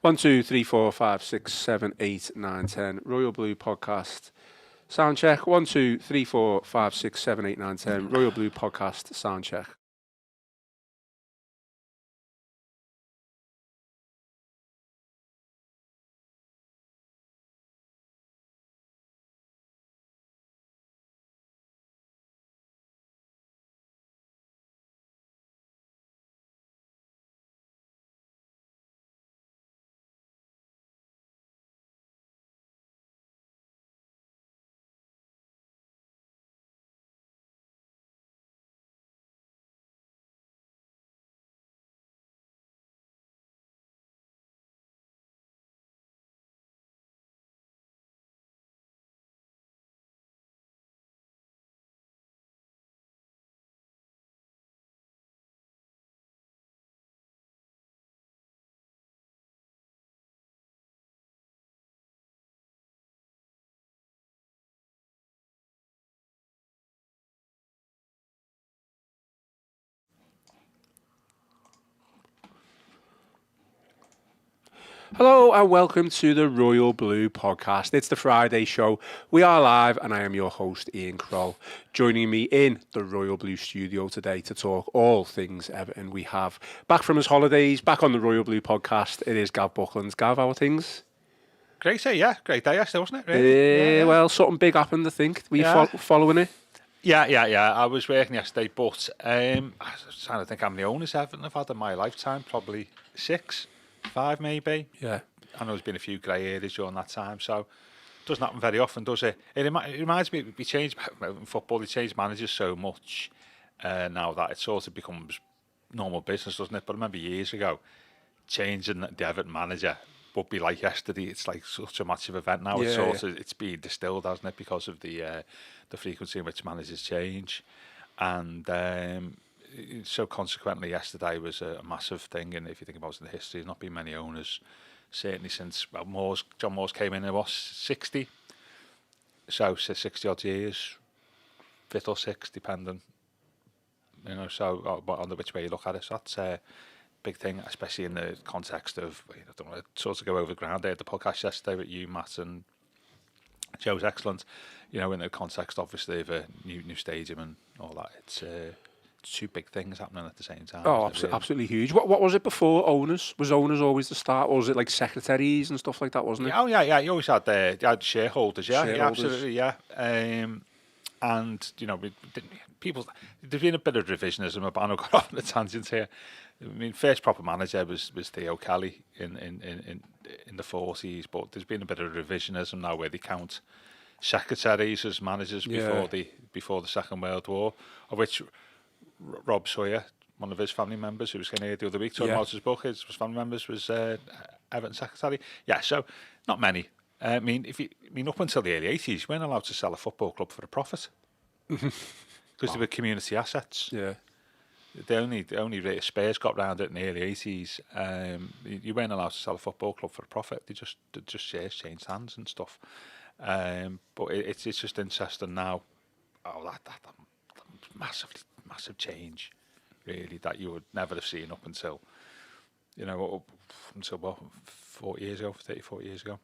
1, 2, 3, 4, 5, 6, 7, 8, 9, 10. Royal Blue Podcast. Sound check. 1, 2, 3, 4, 5, 6, 7, 8, 9, 10. Royal Blue Podcast. Sound check. Hello and welcome to the Royal Blue Podcast. It's the Friday show. We are live and I am your host Ian Croll. Joining me in the Royal Blue studio today to talk all things Everton, we have back from his holidays, back on the Royal Blue Podcast. It is Gav Buckland. Gav, how are things? Great day, yeah. Great day yesterday, wasn't it? Really? Yeah. Well, something big happened, I think. Were you following it? Yeah. I was working yesterday, but I was trying to think how many owners Everton have had in my lifetime. Probably 6, 5 maybe. Yeah. I know there's been a few grey areas during that time, so it doesn't happen very often, does it? It reminds me, we changed in football, they changed managers so much now that it sort of becomes normal business, doesn't it? But I remember years ago, changing the Everton manager would be like yesterday. It's like such a massive event now. It's been distilled, hasn't it, because of the frequency in which managers change, and so consequently, yesterday was a massive thing. And if you think about it in the history, there's not been many owners, certainly since John Moores came in. It was 60, so 60 odd years, 5th or 6th, depending. So on which way you look at it, so that's a big thing, especially in the context of, I don't want to sort of go over the ground. I had the podcast yesterday with you, Matt, and Joe's excellent. In the context, obviously, of a new stadium and all that. It's two big things happening at the same time. Oh, absolutely huge. What was it before owners? Was owners always the start, or was it like secretaries and stuff like that, wasn't it? Yeah. You always had shareholders. Yeah, absolutely. Yeah. And there's been a bit of revisionism. I know got off on a tangent here. I mean, first proper manager was Theo Kelly in the 40s, but there's been a bit of revisionism now where they count secretaries as managers before the Second World War, of which Rob Sawyer, one of his family members, who was here the other week talking about his book, his family members was Everton secretary. Yeah, so not many. I mean, up until the early 80s, you weren't allowed to sell a football club for a profit because they were community assets. Yeah. The only Spurs got round it in the early 80s. You weren't allowed to sell a football club for a profit. They just shares changed hands and stuff. But it's just interesting now. Oh, that massive change, really, that you would never have seen up until 40 years ago, 30, 40 years ago.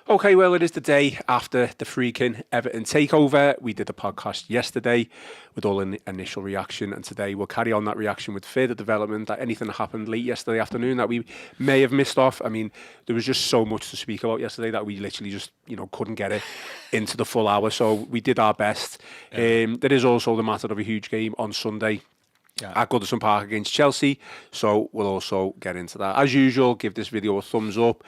Okay, well, it is the day after the Friedkin Everton takeover. We did the podcast yesterday with all the initial reaction, and today we'll carry on that reaction with further development, that anything that happened late yesterday afternoon that we may have missed off. I mean, there was just so much to speak about yesterday that we literally just, couldn't get it into the full hour, so we did our best. There is also the matter of a huge game on Sunday at Goodison Park against Chelsea, so we'll also get into that. As usual, give this video a thumbs up.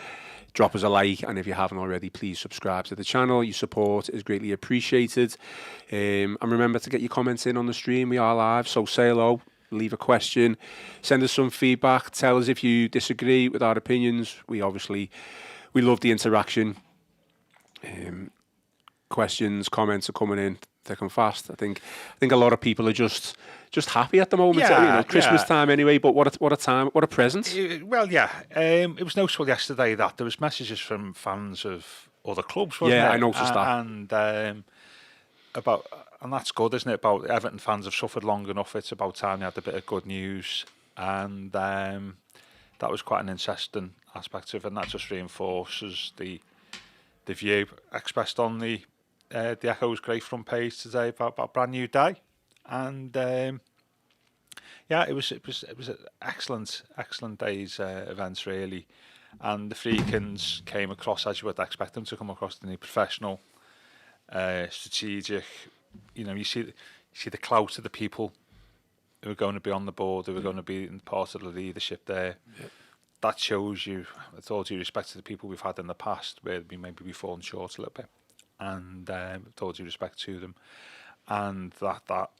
Drop us a like, and if you haven't already, please subscribe to the channel. Your support is greatly appreciated. And remember to get your comments in on the stream. We are live, so say hello, leave a question, send us some feedback, tell us if you disagree with our opinions. We love the interaction. Questions, comments are coming in thick and fast. I think a lot of people are just happy at the moment. Christmas time anyway. But what a time! What a present! It was noticeable yesterday that there was messages from fans of other clubs. Wasn't it? I noticed that. And and that's good, isn't it? About Everton fans have suffered long enough. It's about time they had a bit of good news. And that was quite an interesting aspect of it, and that just reinforces the view expressed on the Echo's great front page today about a brand new day. And yeah, it was an excellent day's events really, and the Friedkins came across as you would expect them to come across, in a professional, strategic. You see the clout of the people who are going to be on the board, who are going to be in part of the leadership there. Yep. That shows you, with all due respect to the people we've had in the past, where maybe we've fallen short a little bit, and with all due respect to them, and that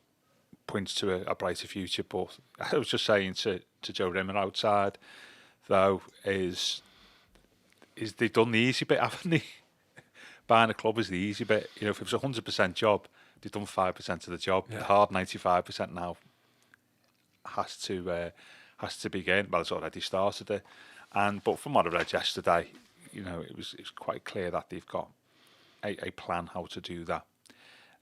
points to a brighter future. But I was just saying to Joe Rimmer outside, though, is they've done the easy bit, haven't they? Buying a club is the easy bit. If it was 100% job, they've done 5% of the job. Yeah. The hard 95% now has to begin. Well, it's already started it. But from what I read yesterday, it was quite clear that they've got a plan how to do that,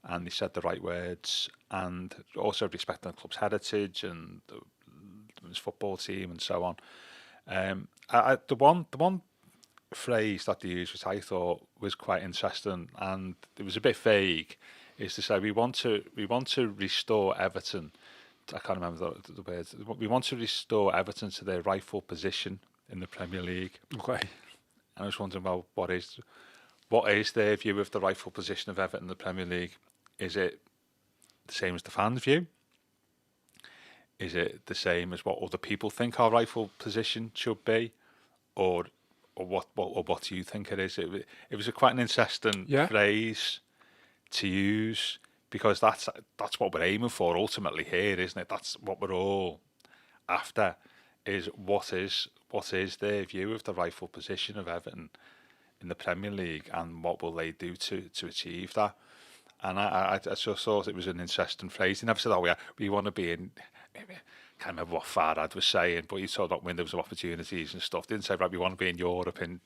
and they said the right words, and also respecting the club's heritage and the women's football team and so on. The one phrase that they used, which I thought was quite interesting, and it was a bit vague, is to say we want to restore Everton. I can't remember the words. We want to restore Everton to their rightful position in the Premier League. Okay. And I was wondering, well, what is their view of the rightful position of Everton in the Premier League? Is it the same as the fans' view? Is it the same as what other people think our rightful position should be, or what do you think it is? It was quite an interesting phrase to use, because that's what we're aiming for ultimately here, isn't it? That's what we're all after, is what is their view of the rightful position of Everton in the Premier League, and what will they do to achieve that? And I just thought it was an interesting phrase. He never said, we want to be in, I can't remember what Farhad was saying, but he saw that windows of opportunities and stuff. Didn't say, right, we want to be in Europe in,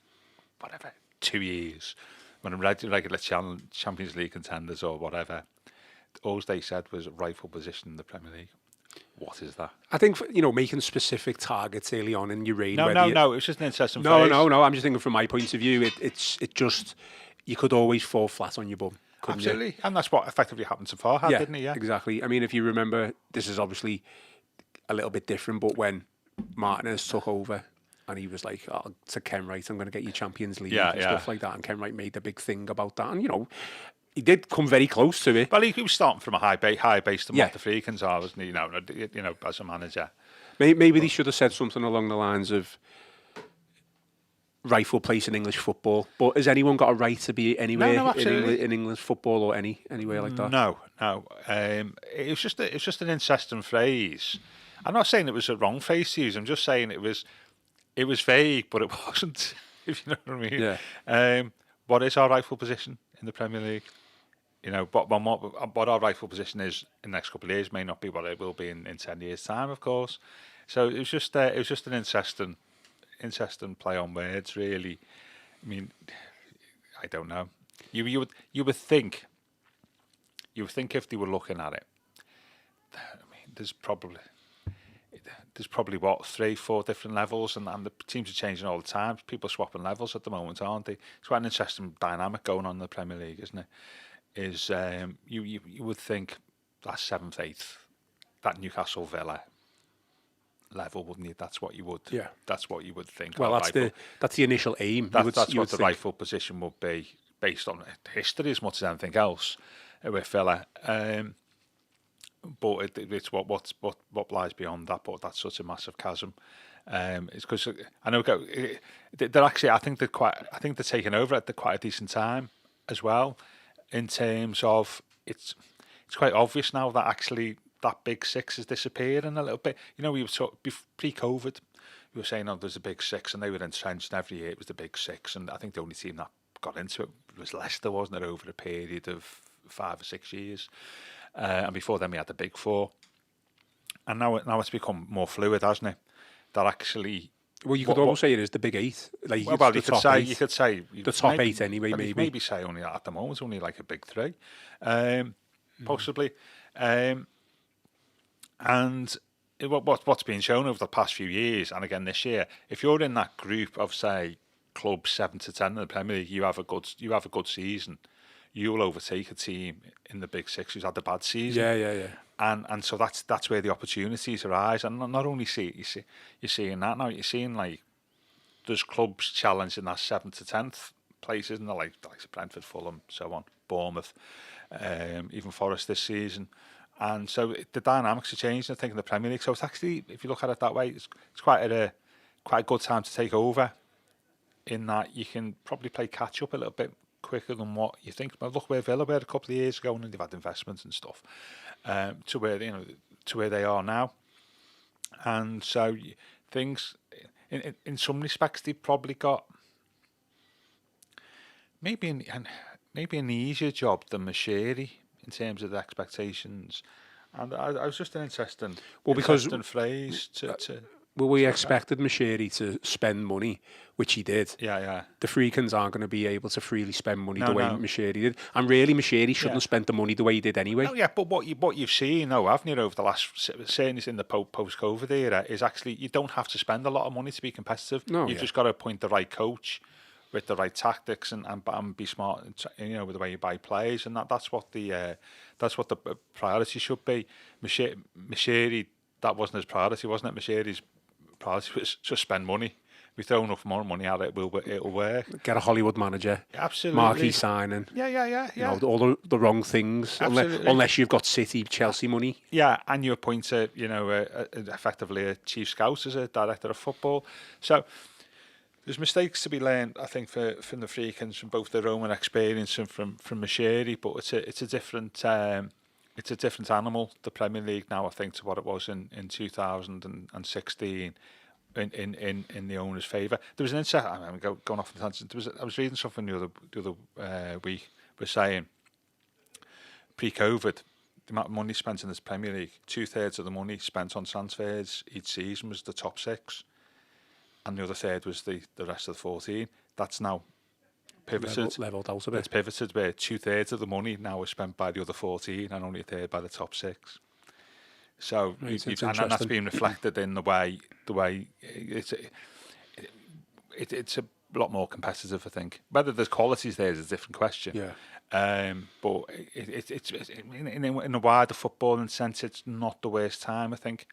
whatever, 2 years, when I'm regular Champions League contenders or whatever. All they said was rightful position in the Premier League. What is that? I think, making specific targets early on in your reign. No, it was just an interesting phrase. No, I'm just thinking from my point of view, it just, you could always fall flat on your bum. Absolutely. You? And that's what effectively happened to Farhad, didn't he? Yeah, exactly. I mean, if you remember, this is obviously a little bit different, but when Martinez took over and he was like, to Ken Wright, I'm going to get you Champions League and stuff like that, and Ken Wright made a big thing about that, and he did come very close to it. Well, he was starting from a high base than what the Friedkins are, wasn't he? As a manager. Maybe they should have said something along the lines of rightful place in English football. But has anyone got a right to be anywhere in English football or anywhere like that? No. It was just an interesting phrase. I'm not saying it was a wrong phrase to use. I'm just saying it was vague, but it wasn't. If you know what I mean. Yeah. What is our rightful position in the Premier League? What our rightful position is in the next couple of years may not be what it will be in 10 years' time, of course. So it was just an interesting play on words, really. I mean, I don't know. You would think if they were looking at it, I mean, there's probably 3-4 different levels, and the teams are changing all the time. People are swapping levels at the moment, aren't they? It's quite an interesting dynamic going on in the Premier League, isn't it? You would think that 7th, 8th, that Newcastle Villa level, wouldn't you? That's what you would. Yeah. That's what you would think. Well, that's the initial aim. That's what the rightful position would be, based on history as much as anything else with Villa. But it's what lies beyond that. But that's such a massive chasm. It's because I know they're actually. I think they're taking over at quite a decent time as well. In terms of it's quite obvious now that actually that big six is disappearing a little bit. We were pre-COVID. We were saying, there's a big six, and they were entrenched, and every year it was the big six. And I think the only team that got into it was Leicester, wasn't it, over a period of 5 or 6 years. And before then we had the big four. And now it's become more fluid, hasn't it? That actually... Well, you could almost say it is the big eight. Like you could say the top eight anyway. Maybe say only at the moment it's only like a big three, possibly. And what's been shown over the past few years, and again this year, if you're in that group of say clubs 7 to 10 in the Premier League, you have a good season, you will overtake a team in the Big Six who's had a bad season. Yeah. And so that's where the opportunities arise. And not only you're seeing that now, you're seeing like there's clubs challenging that 7th to 10th places, and like Brentford, Fulham, so on, Bournemouth, even Forest this season. And so the dynamics are changing, I think, in the Premier League. So it's actually, if you look at it that way, it's quite a good time to take over. In that you can probably play catch up a little bit quicker than what you think. But look where Villa were a couple of years ago, and they've had investments and stuff to where they are now. And so things, in some respects, they've probably got maybe an easier job than Moshiri in terms of the expectations. And I was just an interesting phrase to Well, we expected Moshiri to spend money, which he did. Yeah. The Friedkins aren't going to be able to freely spend money the way Moshiri did. And really, Moshiri shouldn't have spent the money the way he did anyway. No, yeah, but what you've seen, though, haven't you, over the last, certainly in the post-COVID era, is actually you don't have to spend a lot of money to be competitive. You've just got to appoint the right coach with the right tactics and be smart, with the way you buy players, and that's what the priority should be. Moshiri, that wasn't his priority, wasn't it? Moshiri's priority was just spend money. We throw enough more money at it, it'll work. Get a Hollywood manager. Absolutely. Marquee signing. Yeah. All the wrong things. Unless you've got City, Chelsea money. Yeah, and you appoint effectively a chief scout as a director of football. So there's mistakes to be learned, I think, from the Friedkins, from both their own experience and from Moshiri, but it's a different animal, the Premier League now, I think, to what it was in 2016 in the owner's favour. There was an insight, I'm going off on a tangent, I was reading something the other week, was saying, pre-COVID, the amount of money spent in this Premier League, 2/3 of the money spent on transfers each season was the top 6, and the other third was the rest of the 14. That's now pivoted. Leveled out a bit. It's pivoted where 2/3 of the money now is spent by the other 14 and only 1/3 by the top 6. So and that's been reflected in the way it's a lot more competitive, I think. Whether there's qualities there is a different question. Yeah. But it's in a wider footballing sense, it's not the worst time, I think,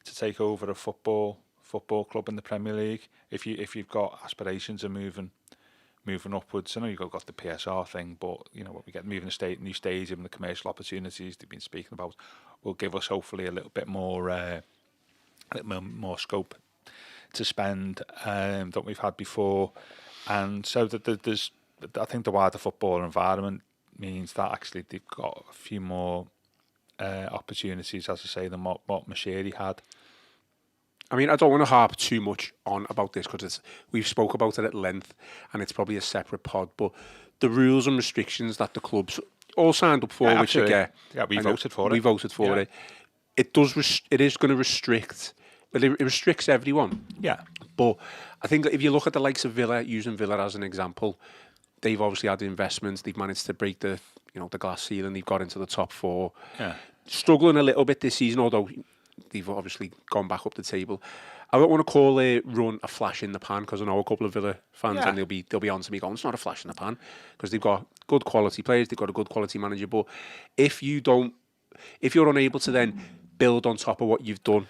to take over a football club in the Premier League if you've got aspirations of moving upwards. I know you've got the PSR thing, but what we get moving a new stadium and the commercial opportunities they've been speaking about will give us hopefully a little bit more scope to spend that we've had before. And so that there's, I think the wider football environment means that actually they've got a few more opportunities, as I say, than what Moshiri had. I mean, I don't want to harp too much on about this because we've spoke about it at length and it's probably a separate pod, but the rules and restrictions that the clubs all signed up for, which again, we voted for it. We voted for it. It is going to restrict. Well, it restricts everyone. Yeah. But I think that if you look at the likes of Villa, using Villa as an example, they've obviously had the investments. They've managed to break the glass ceiling. They've got into the top 4. Yeah. Struggling a little bit this season, although they've obviously gone back up the table. I don't want to call a run a flash in the pan because I know a couple of Villa fans and they'll be on to me going, it's not a flash in the pan because they've got good quality players, they've got a good quality manager. But if you're unable to then build on top of what you've done,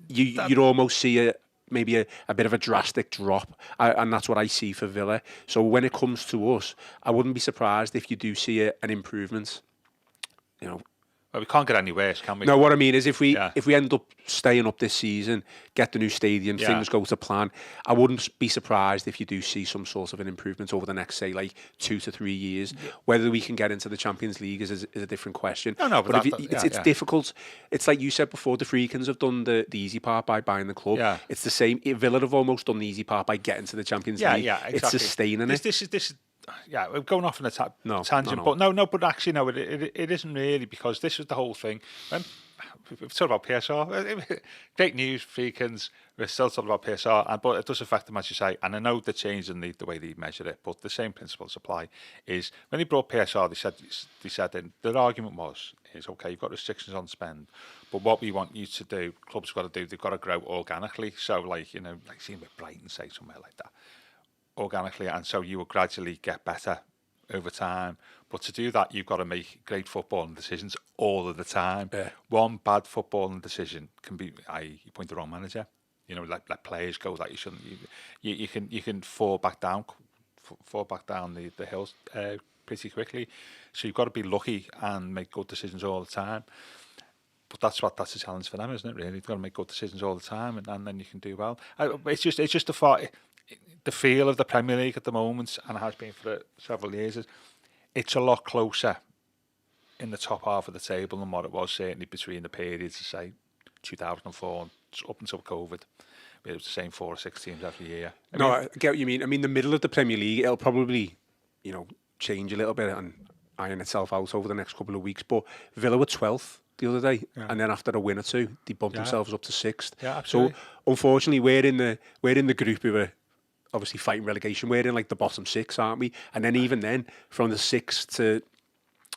you'd almost see maybe a bit of a drastic drop, and that's what I see for Villa. So when it comes to us, I wouldn't be surprised if you do see an improvement. Well, we can't get any worse, can we? No, what I mean is if we end up staying up this season, get the new stadium, things go to plan, I wouldn't be surprised if you do see some sort of an improvement over the next, say, like 2 to 3 years. Yeah. Whether we can get into the Champions League is a different question. No, but it's difficult. It's like you said before, the Friedkins have done the easy part by buying the club. Yeah. It's the same. Villa have almost done the easy part by getting to the Champions League. Yeah, exactly. It's sustaining it. This is. Yeah, we're going off on a tangent, no. but no, but actually, no, it isn't really, because this was the whole thing. we've talked about PSR. Great news, Friedkins. We're still talking about PSR, but it does affect them, as you say. And I know they're changing the way they measure it, but the same principles apply. Is when they brought PSR, they said their argument is okay, you've got restrictions on spend, but what we want you to do, clubs got to do, they've got to grow organically. So like seeing with Brighton, say somewhere like that, organically, and so you will gradually get better over time. But to do that, you've got to make great footballing decisions all of the time. Yeah. One bad footballing decision can be, you point the wrong manager. Let players go that you shouldn't. You can fall back down the hills pretty quickly. So you've got to be lucky and make good decisions all the time. But that's a challenge for them, isn't it? Really, you've got to make good decisions all the time, and then you can do well. It's just the feel of the Premier League at the moment, and it has been for several years. It's a lot closer in the top half of the table than what it was certainly between the periods of say 2004 up until COVID. It was the same 4 or 6 teams every year. I get what you mean. I mean, the middle of the Premier League, it'll probably, change a little bit and iron itself out over the next couple of weeks. But Villa were 12th the other day, and then after a win or two, they bumped themselves up to 6th. Yeah, absolutely. So unfortunately, we're in the group who are obviously fighting relegation. We're in like the bottom 6, aren't we? And then even then, from the 6th to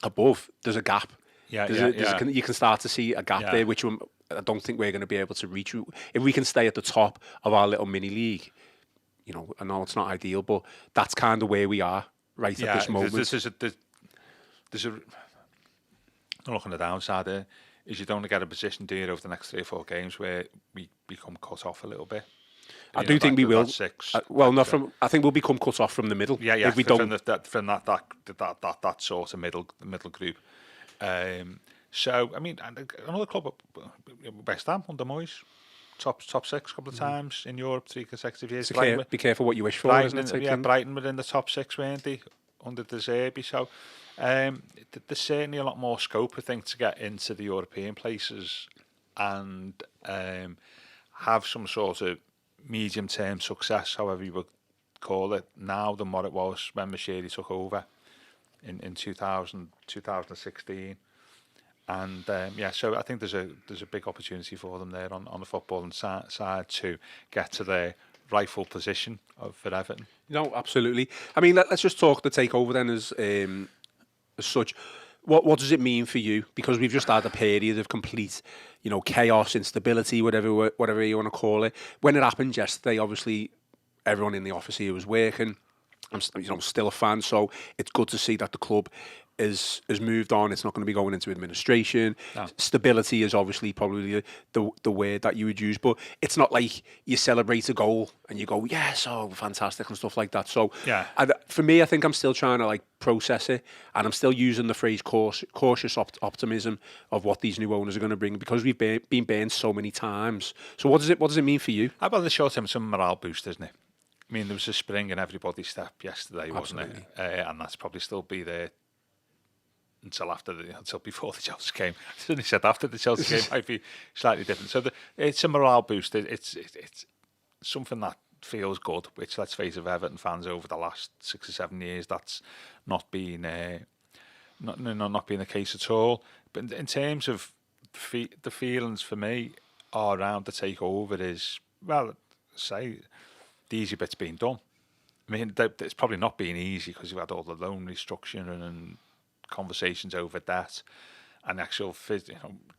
above, there's a gap. You can start to see a gap there, which I don't think we're going to be able to reach. If we can stay at the top of our little mini league, I know it's not ideal, but that's kind of where we are at this moment. There's a look on the downside there is you don't get a position, do you, over the next 3 or 4 games where we become cut off a little bit. I do think we will. 6. I think we'll become cut off from the middle. Yeah. If we from that sort of middle group. So I mean, another club, West Ham under Moyes, top 6 a couple of times in Europe, 3 consecutive years. So be careful what you wish for, isn't it? Brighton were in the top 6, weren't they, under De Zerbi? So there's certainly a lot more scope, I think, to get into the European places and have some sort of medium-term success, however you would call it, now than what it was when Moshiri took over in 2016. And so I think there's a big opportunity for them there on the footballing side to get to their rightful position for Everton. No, absolutely. I mean, let's just talk the takeover then as such. What does it mean for you? Because we've just had a period of complete, chaos, instability, whatever you want to call it. When it happened yesterday, obviously everyone in the office here was working. I'm still a fan, so it's good to see that the club is moved on. It's not going to be going into administration. No. Stability is obviously probably the word that you would use, but it's not like you celebrate a goal and you go, yes, oh, fantastic and stuff like that. So for me, I think I'm still trying to process it, and I'm still using the phrase cautious optimism of what these new owners are going to bring, because we've been burned so many times. So what does it mean for you? How about the short term, some morale boost, isn't it? I mean, there was a spring in everybody's step yesterday, wasn't it? And that's probably still be there until before the Chelsea game. I certainly said after the Chelsea game might be slightly different. So it's a morale boost. It's something that feels good, which, let's face it, Everton fans over the last 6 or 7 years, that's not been not been the case at all. But in terms of the feelings for me around the takeover is, well, say the easy bit's been done. I mean, it's probably not been easy because you've had all the loan restructuring and conversations over debt, and actual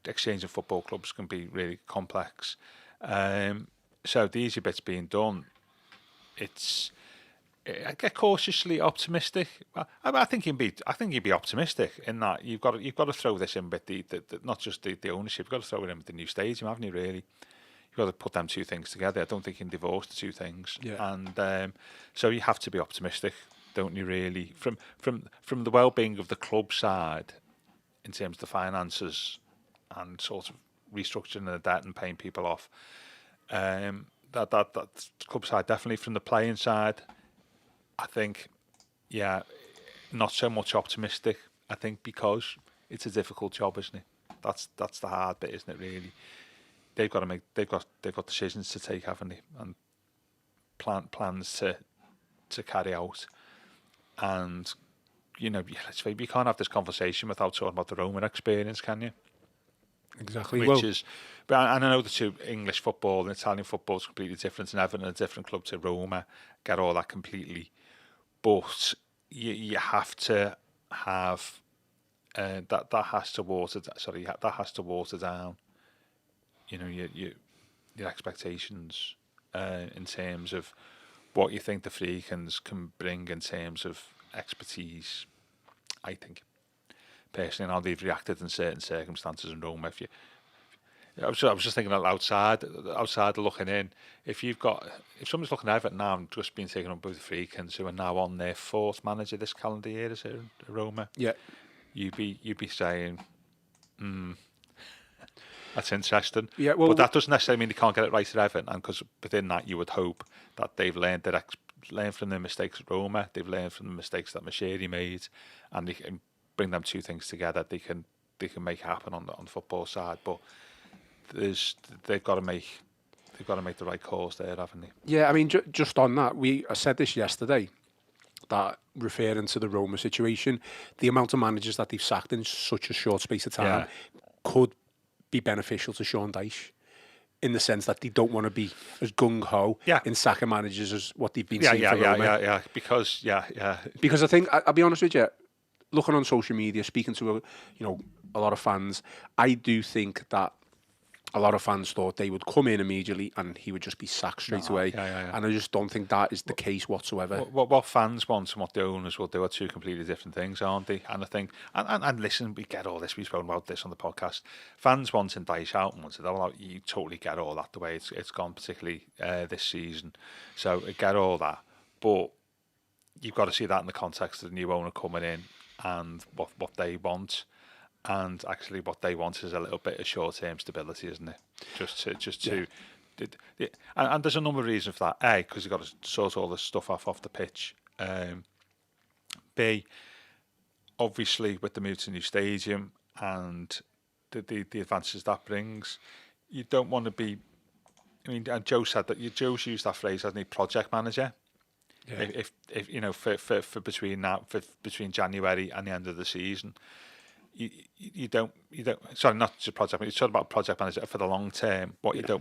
exchange of football clubs can be really complex. So the easy bit's being done. I get cautiously optimistic. I think you'd be optimistic in that you've got to throw this in with the not just the ownership. You've got to throw it in with the new stadium, haven't you? Really, you've got to put them two things together. I don't think you can divorce the two things. Yeah. And so you have to be optimistic, don't you? Really, from the well-being of the club side, in terms of the finances and sort of restructuring the debt and paying people off. That club side, definitely. From the playing side, I think, not so much optimistic. I think because it's a difficult job, isn't it? That's the hard bit, isn't it? Really, they've got decisions to take, haven't they, and plans to carry out. And let's say you can't have this conversation without talking about the Roman experience, can you? Exactly. Which is, but and I know the two, English football and Italian football, is completely different, and Everton a different club to Roma. Get all that completely, but you have to have that has to water. Sorry, that has to water down. You know, your expectations in terms of what you think the Friedkins can bring in terms of expertise. I think personally, and how they've reacted in certain circumstances in Roma. I was just thinking outside looking in. If someone's looking at Everton now and just been taken up by the Friedkins, who are now on their fourth manager this calendar year, is it, Roma? Yeah. You'd be saying, that's interesting. Yeah, well, but that doesn't necessarily mean they can't get it right at Everton, and because within that you would hope that they've learned from their mistakes at Roma, they've learned from the mistakes that Moshiri made, and they can bring them two things together. They can make it happen on the football side, but they've got to make the right calls there, haven't they? Yeah, I mean, just on that, I said this yesterday, that referring to the Roma situation, the amount of managers that they've sacked in such a short space of time could be beneficial to Sean Dyche, in the sense that they don't want to be as gung-ho in sacking managers as what they've been seeing for Roma. Because I think, I'll be honest with you, looking on social media, speaking to a lot of fans, I do think that a lot of fans thought they would come in immediately and he would just be sacked straight away. And I just don't think that is the case whatsoever. What fans want and what the owners will do are two completely different things, aren't they? And I think, and listen, we get all this, we've spoken about this on the podcast. Fans wanting Dyche out and wanting, you totally get all that, the way it's gone, particularly this season. So I get all that. But you've got to see that in the context of the new owner coming in and what they want. And actually, what they want is a little bit of short-term stability, isn't it? And there's a number of reasons for that. A, because you've got to sort all this stuff off the pitch. B, obviously, with the move to the new stadium and the advances that brings, you don't want to be. I mean, and Joe said that. Joe's used that phrase, hasn't he? Project manager. Yeah. If for between January and the end of the season. You don't. Sorry, not just project. It's talking about project manager for the long term. What you don't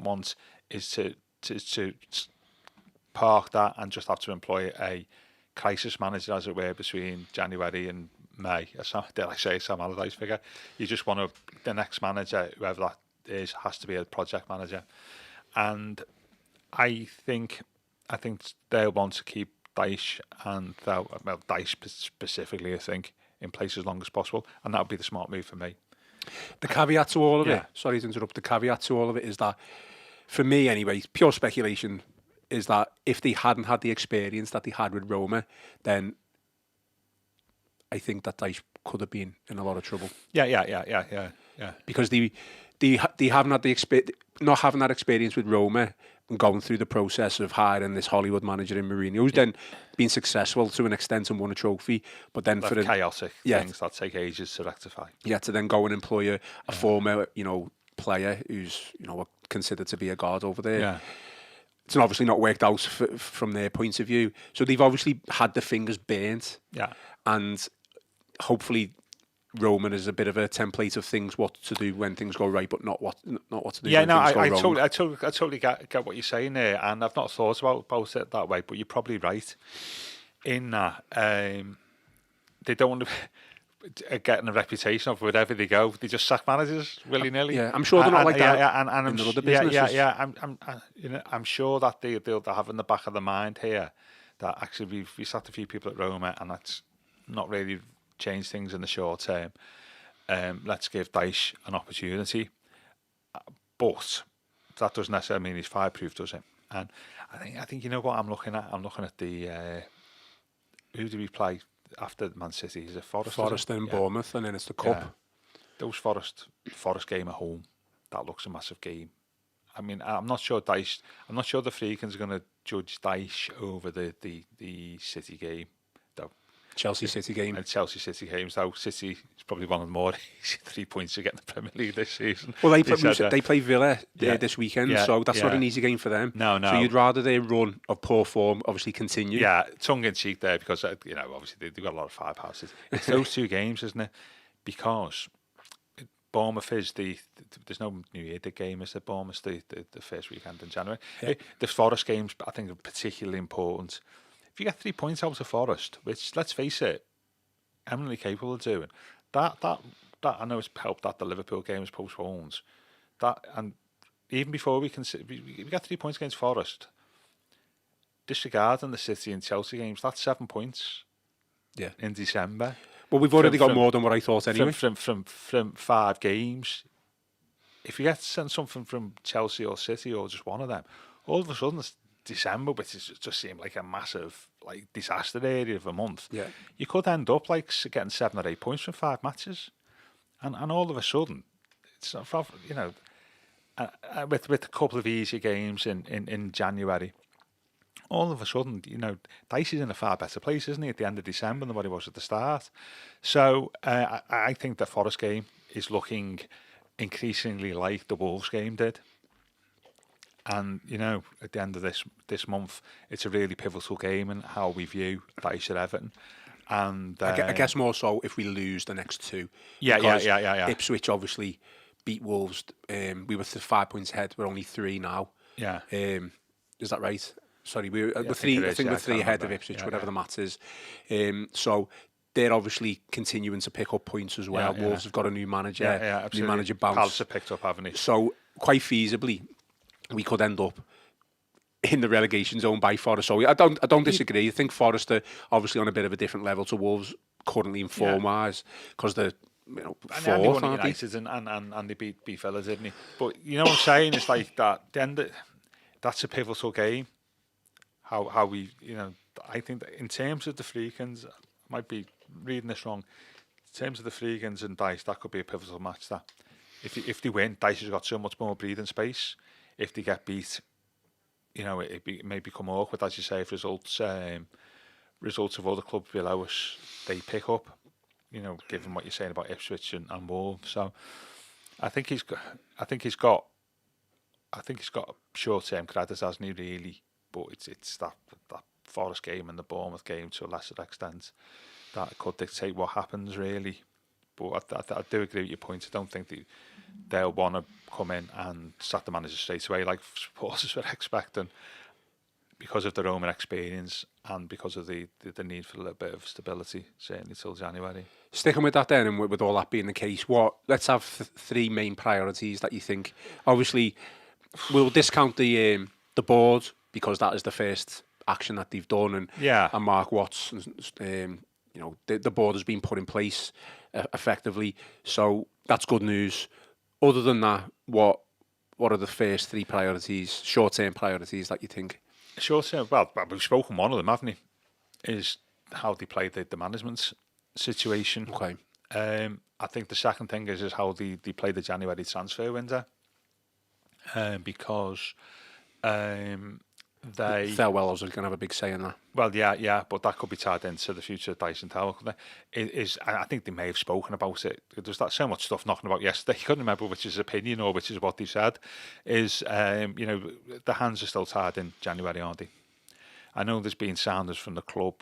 want is to park that and just have to employ a crisis manager, as it were, between January and May. Dare I say Sam Allardyce figure? You just want the next manager, whoever that is, has to be a project manager. And I think they'll want to keep Dyche and Dyche specifically, I think, in place as long as possible, and that would be the smart move for me. The caveat to all of it, sorry to interrupt, the caveat to all of it is that, for me anyway, pure speculation, is that if they hadn't had the experience that they had with Roma, then I think that Dyche could have been in a lot of trouble. Yeah. Because they haven't had the experience, not having that experience with Roma, and going through the process of hiring this Hollywood manager in Mourinho, who's then been successful to an extent and won a trophy, but then for chaotic things that take ages to rectify. Yeah, to then go and employ a former, player who's considered to be a god over there. Yeah. It's obviously not worked out from their point of view. So they've obviously had the fingers burnt. Yeah. And hopefully Roman is a bit of a template of things what to do when things go right, but not what to do when things go wrong. I totally get what you're saying there, and I've not thought about it that way, but you're probably right in that they don't want to getting a reputation of wherever they go, they just sack managers willy-nilly. Yeah, I'm sure they're not like that in other businesses. I'm sure that they'll have in the back of the mind here that actually we sacked a few people at Roma, and that's not really change things in the short term. Let's give Dyche an opportunity, but that doesn't necessarily mean he's fireproof, does it? And I think you know what I'm looking at. I'm looking at the who do we play after Man City? Is it Forest and Bournemouth, and then it's the Cup. Yeah. Those Forest game at home, that looks a massive game. I mean, I'm not sure the Friedkins are going to judge Dyche over the City game. Chelsea City game. And Chelsea City games, though. City is probably one of the more easy 3 points to get in the Premier League this season. Well, they play Villa this weekend, so that's not an easy game for them. No. So you'd rather their run of poor form obviously continue. Yeah, tongue in cheek there, because obviously they've got a lot of firepower. It's those two games, isn't it? Because Bournemouth is there's no New Year Day game, is there? Bournemouth's the first weekend in January. Yeah. The Forest games, I think, are particularly important. If you get 3 points out of Forest, which, let's face it, eminently capable of doing, that I know it's helped that the Liverpool game was postponed. And even before we got 3 points against Forest, disregarding the City and Chelsea games, that's 7 points. Yeah. In December. Well, we've already got more than what I thought anyway. From 5 games. If you get something from Chelsea or City or just one of them, all of a sudden it's December, which just seemed like a massive disaster area of a month. Yeah. You could end up getting 7 or 8 points from 5 matches, and all of a sudden, it's with a couple of easy games in January. All of a sudden, Dicey's in a far better place, isn't he, at the end of December than what he was at the start? So I think the Forest game is looking increasingly like the Wolves game did. And, at the end of this month, it's a really pivotal game in how we view Dicey at Everton. And I guess more so if we lose the next 2. Yeah. Ipswich obviously beat Wolves. We were 5 points ahead. We're only 3 now. Yeah. Is that right? Sorry, we're 3. I think we're 3 ahead of Ipswich, whatever the matter is. So they're obviously continuing to pick up points as well. Wolves have got a new manager. New manager bounce. Palace have picked up, haven't they? So quite feasibly, we could end up in the relegation zone by Forest. So I don't disagree. I think Forest are obviously on a bit of a different level to Wolves currently in form wise, because they're fourth, aren't they? United and they beat Villa, didn't he? But you know what I'm saying? It's like that. That's a pivotal game. How we, I think that in terms of the Friedkins, I might be reading this wrong. In terms of the Friedkins and Dice, that could be a pivotal match. That if they win, Dice has got so much more breathing space. If they get beat, it may become awkward, as you say, if results of other clubs below us they pick up. Given what you're saying about Ipswich and Wolves, so I think he's got short-term credit, hasn't he? Really. But it's that Forest game and the Bournemouth game to a lesser extent that could dictate what happens, really. But I do agree with your point. I don't think they'll want to come in and sack the manager straight away like supporters were expecting, because of their own experience and because of the need for a little bit of stability, certainly till January. Sticking with that then, and with all that being the case, let's have 3 main priorities that you think. Obviously, we'll discount the board, because that is the first action that they've done, and Mark Watts, the board has been put in place effectively, so that's good news. Other than that, what are the first 3 priorities, short-term priorities that you think? Short-term, well, we've spoken one of them, haven't we? Is how they play the management situation. Okay. I think the second thing is how they play the January transfer window, because Farewells are going to have a big say in that. Well, yeah, but that could be tied into the future of Dyson Tower. I think they may have spoken about it. There's so much stuff knocking about yesterday. I couldn't remember which is his opinion or which is what they said. The hands are still tied in January, aren't they? I know there's been sounders from the club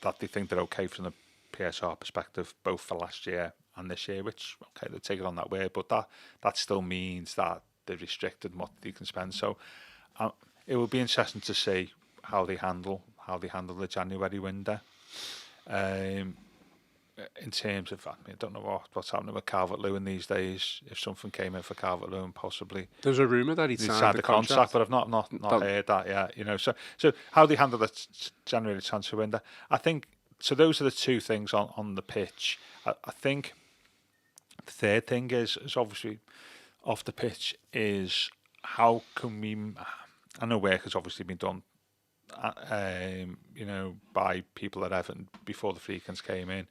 that they think they're okay from the PSR perspective, both for last year and this year, which, okay, they'll take it on that way, but that still means that they're restricted what they can spend. So it will be interesting to see how they handle the January window. In terms of, I don't know what's happening with Calvert-Lewin these days. If something came in for Calvert-Lewin, possibly. There's a rumour that he'd signed the contract, but I've not heard that yet. So how they handle the January transfer window, I think. So those are the 2 things on the pitch. I think the third thing is obviously off the pitch is how can we. I know work has obviously been done, by people at Everton before the Friedkins came in.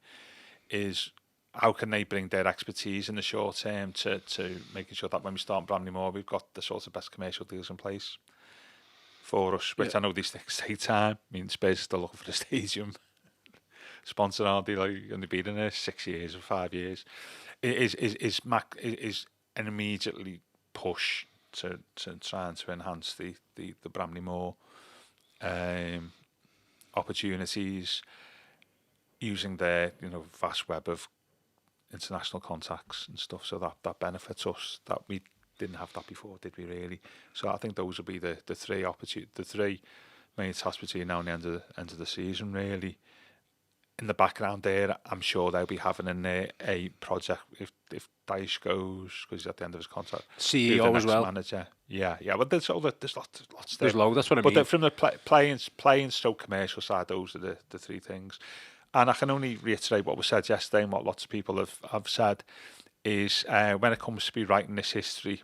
Is how can they bring their expertise in the short term to making sure that when we start Bramley Moore, we've got the sort of best commercial deals in place for us, which I know these things take time. I mean, Spurs are still looking for the stadium sponsor, aren't they? And they've been in there 6 years or 5 years. It is an immediately push to try and to enhance the Bramley Moore opportunities, using their vast web of international contacts and stuff, so that benefits us. That we didn't have that before, did we really? So I think those will be the three main tasks between now and the end of the season, really. In the background there, I'm sure they'll be having in there a project if Dyche goes, because he's at the end of his contract. CEO as well. Manager. Yeah. But there's lots there. There's loads. That's what I mean. But from the playing stroke commercial side, those are the three things. And I can only reiterate what was said yesterday and what lots of people have said is when it comes to be writing the history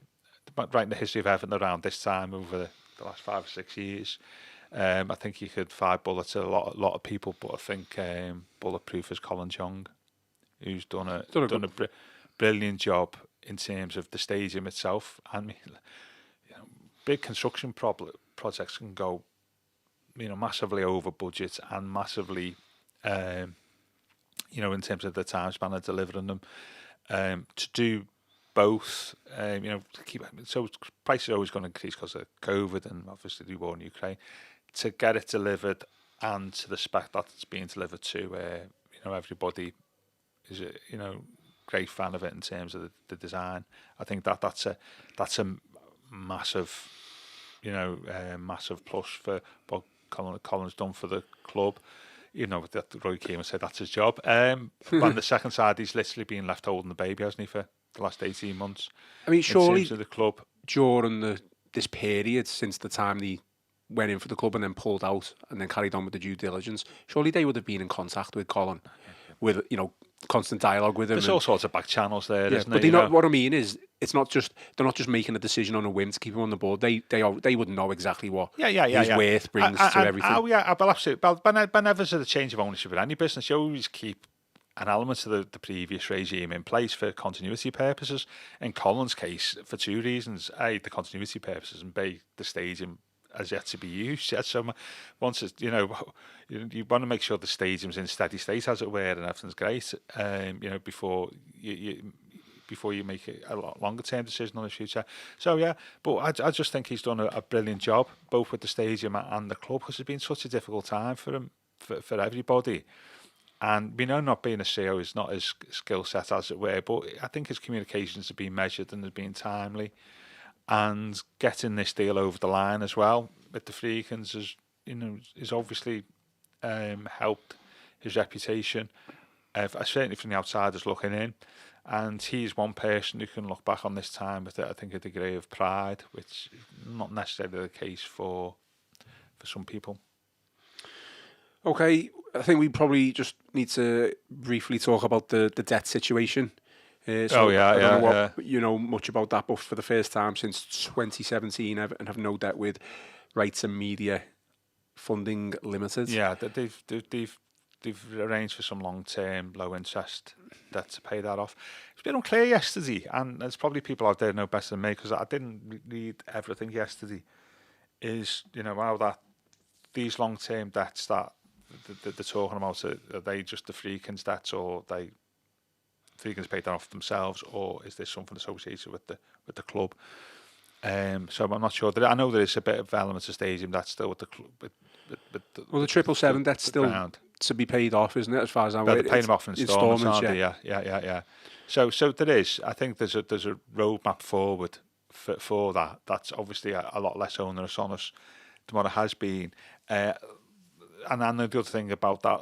of Everton around this time over the last 5 or 6 years. I think you could fire bullets at a lot of people, but I think bulletproof is Colin Young, who's done a brilliant job in terms of the stadium itself. And big construction projects can go, massively over budget and massively, in terms of the time span of delivering them. To do both, so prices are always going to increase because of COVID and obviously the war in Ukraine. To get it delivered and to the spec that it's being delivered to, everybody is a great fan of it in terms of the design. I think that's a massive, massive plus for what Colin's done for the club. That Roy Keane said that's his job. On the second side, he's literally been left holding the baby, hasn't he, for the last 18 months? I mean, surely in terms of the club during this period since the time they went in for the club and then pulled out and then carried on with the due diligence, surely they would have been in contact with Colin, with constant dialogue with him. There's all sorts of back channels there, isn't but there? What I mean is, they're not just making a decision on a whim to keep him on the board. They would know exactly what his worth brings to everything. Oh yeah, but absolutely. Whenever there's a change of ownership in any business, you always keep an element of the previous regime in place for continuity purposes. In Colin's case, for two reasons: A, the continuity purposes, and B, the stadium has yet to be used yet. So once it's, you want to make sure the stadium's in steady state, as it were, and everything's great. Before you make a lot longer term decision on the future. So yeah, but I just think he's done a brilliant job both with the stadium and the club, because it's been such a difficult time for him, for everybody. And we know not being a CEO is not his skill set, as it were, but I think his communications have been measured and have been timely. And getting this deal over the line as well with the Friedkins is obviously helped his reputation, certainly from the outsiders looking in. And he's one person who can look back on this time with, I think, a degree of pride, which is not necessarily the case for some people. Okay, I think we probably just need to briefly talk about the debt situation. I don't know much about that, but for the first time since 2017, Everton have no debt with Rights and Media Funding Limited. Yeah, they've arranged for some long-term, low-interest debt to pay that off. It's a bit unclear yesterday, and there's probably people out there who know better than me, because I didn't read everything yesterday, is, how that these long-term debts that they're talking about, are they just the Friedkins' debts, or Friedkins paid that off themselves, or is this something associated with the club? So I'm not sure. I know there is a bit of elements of stadium that's still with the club. The 777 that's still ground to be paid off, isn't it? As far as I'm aware, they're paying them off in installments, aren't they? Yeah. So there is. I think there's a roadmap forward for that. That's obviously a lot less onerous on us than what it has been. And the other thing about that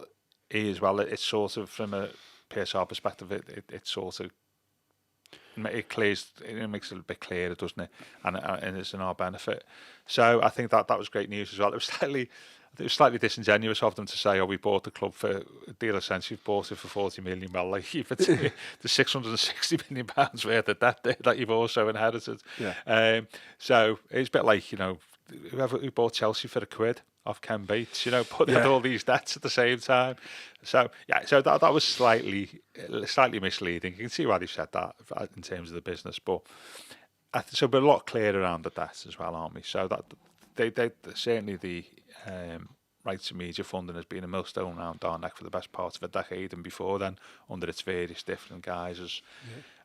is, well, it's sort of from a PSR perspective, it sort of makes it a bit clearer, doesn't it? And it's in our benefit. So I think that was great news as well. It was slightly disingenuous of them to say, we bought the club for a deal of sense. You've bought it for 40 million. Well, like the 660 million pounds worth of debt that you've also inherited. Yeah. So it's a bit like, who bought Chelsea for £1 off Ken Bates, put out all these debts at the same time. So that was slightly misleading. You can see why they said that in terms of the business, but so we're a lot clearer around the debts as well, aren't we? So that they certainly the Rights and Media funding has been a millstone around our neck for the best part of a decade, and before then under its various different guises.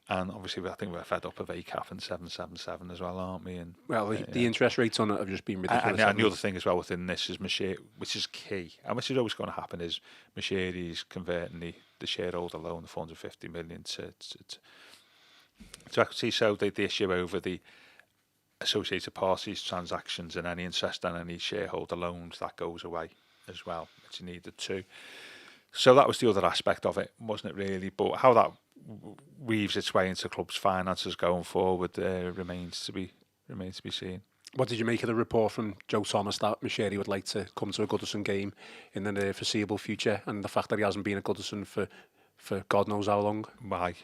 And obviously, I think we're fed up of ACAP and 777 as well, aren't we? And Well, the interest rates on it have just been ridiculous. And the other thing as well within this is Moshiri, which is key, and which is always going to happen, is Moshiri's converting the shareholder loan, the 450 million, to equity. So the issue over the associated parties transactions and any interest on any shareholder loans, that goes away as well, which you needed to. So that was the other aspect of it, wasn't it really? But how that weaves its way into club's finances going forward remains to be seen. What did you make of the report from Joe Thomas that Moshiri would like to come to a Goodison game in the foreseeable future, and the fact that he hasn't been at Goodison for God knows how long? Why?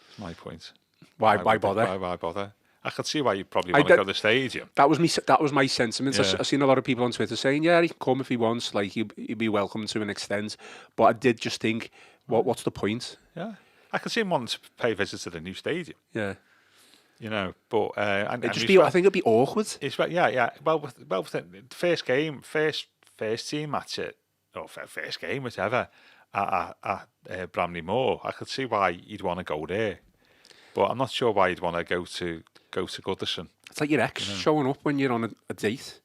That's my point. Why bother? Why bother? I could see why you probably want to go to the stadium. That was my sentiment. Yeah. I've seen a lot of people on Twitter saying, yeah, he can come if he wants, like he'd be welcome to an extent. But I did just think, what's the point? Yeah, I can see him wanting to pay visits to the new stadium. Yeah. You know, but I think it'd be awkward. It's yeah. Well, the first team match first game, whatever, at Bramley Moor. I could see why you'd want to go there, but I'm not sure why you'd want to go to Goodison. It's like your ex showing up when you're on a date,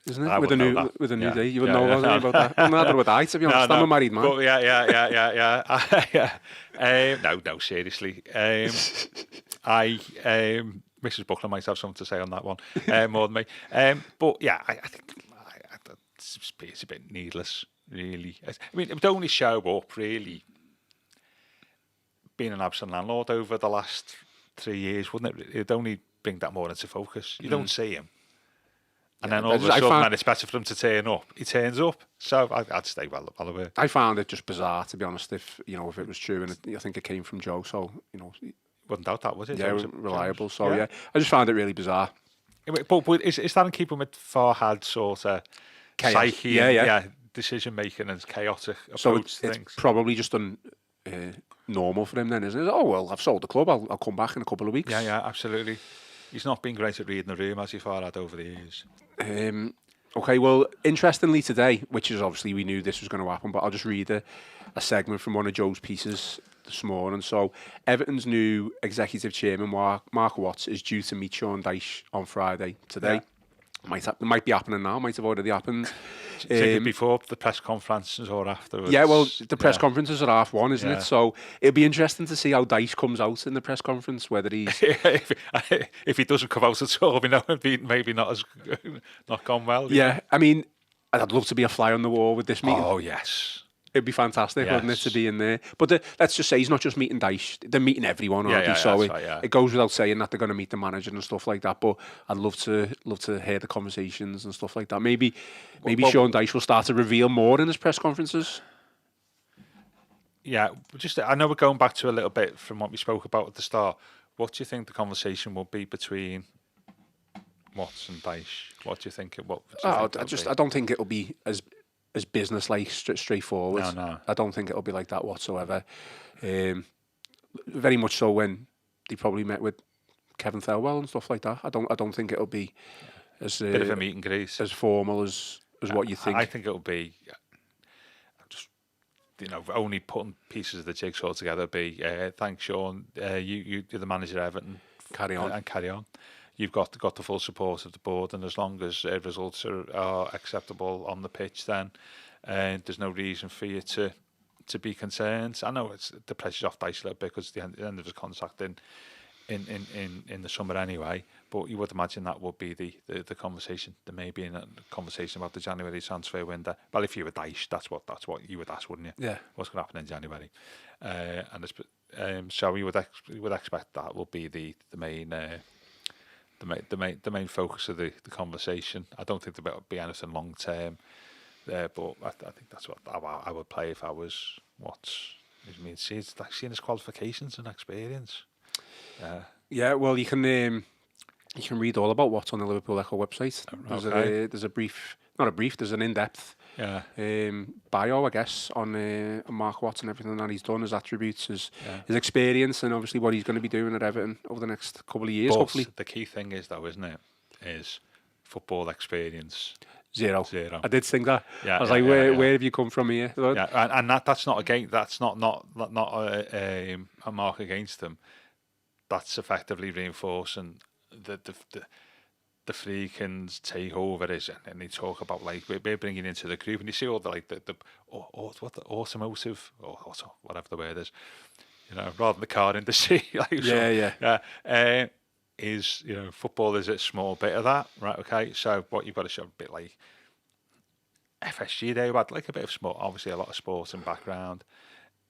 isn't it? I with a new date, you wouldn't know about that. Well, neither would I, to be honest. I'm a married man. But yeah. No, seriously. Mrs. Buckland might have something to say on that one more than me. But yeah, I think it's a bit needless, really. I mean, it would only show up, really, being an absent landlord over the last 3 years, wouldn't it? It'd only bring that more into focus. You don't see him. And then all of a sudden, it's better for him to turn up. He turns up, so I'd stay well away. I found it just bizarre, to be honest. If it was true, and I think it came from Joe, so wouldn't doubt that, was it? Yeah, it was reliable. So yeah, I just found it really bizarre. But is that in keeping with Farhad sort of psyche? Yeah, decision making and chaotic approach to things. It's probably just normal for him then, isn't it? Oh well, I've sold the club. I'll come back in a couple of weeks. Yeah, absolutely. He's not been great at reading the room, has he, Farhad, over the years? Okay, well, interestingly today, which is obviously we knew this was going to happen, but I'll just read a segment from one of Joe's pieces this morning. So, Everton's new executive chairman, Mark Watts, is due to meet Sean Dyche on Friday today. Yeah. Might be happening now, might have already happened. Before the press conferences or afterwards? Yeah, well, the press conferences are 1:30, isn't it? So it'll be interesting to see how Dyche comes out in the press conference, whether he's... if he doesn't come out at all, maybe not gone well. Yeah, I mean, I'd love to be a fly on the wall with this meeting. Oh, yes. It'd be fantastic, wouldn't it, to be in there? But let's just say he's not just meeting Dyche; they're meeting everyone, aren't they? So it goes without saying that they're going to meet the manager and stuff like that. But I'd love to hear the conversations and stuff like that. Maybe Sean Dyche will start to reveal more in his press conferences. Yeah, I know we're going back to a little bit from what we spoke about at the start. What do you think the conversation will be between Watts and Dyche? What do you think? I don't think it'll be as business-like, straightforward. No. I don't think it'll be like that whatsoever. Very much so when they probably met with Kevin Thelwell and stuff like that. I don't think it'll be as bit of a meet and greet, as formal as what you think. I think it'll be just only putting pieces of the jigsaw together. Thanks, Sean. You're the manager of Everton. Carry on and carry on. You've got the full support of the board, and as long as results are acceptable on the pitch, then there's no reason for you to be concerned. I know it's the pressure's off Dyche a little bit because the end of his contract in the summer anyway. But you would imagine that would be the conversation. There may be a conversation about the January transfer window. Well, if you were Dyche, that's what you would ask, wouldn't you? Yeah. What's going to happen in January? So you would expect that will be the main. The main focus of the conversation. I don't think there will be anything long term there, but I think that's what I would play if I was Watts. I mean, seeing his qualifications and experience. Yeah, well, you can read all about Watts on the Liverpool Echo website. There's a brief, not a brief. There's an in-depth bio, I guess, on Mark Watts and everything that he's done, his attributes, his experience, and obviously what he's going to be doing at Everton over the next couple of years, hopefully. The key thing is, though, isn't it, is football experience. Zero. Zero. I did think that. Yeah, I was yeah, like, yeah, where have you come from here? Yeah, and that's not again. That's not a mark against them. That's effectively reinforcing the Friedkin's takeover is, and they talk about like we're bringing into the group, and you see all the like the automotive or whatever the word is, rather than the car industry. Like is football is a small bit of that, right? Okay, so what you've got to show a bit like FSG, they had like a bit of sport, obviously a lot of sports and background.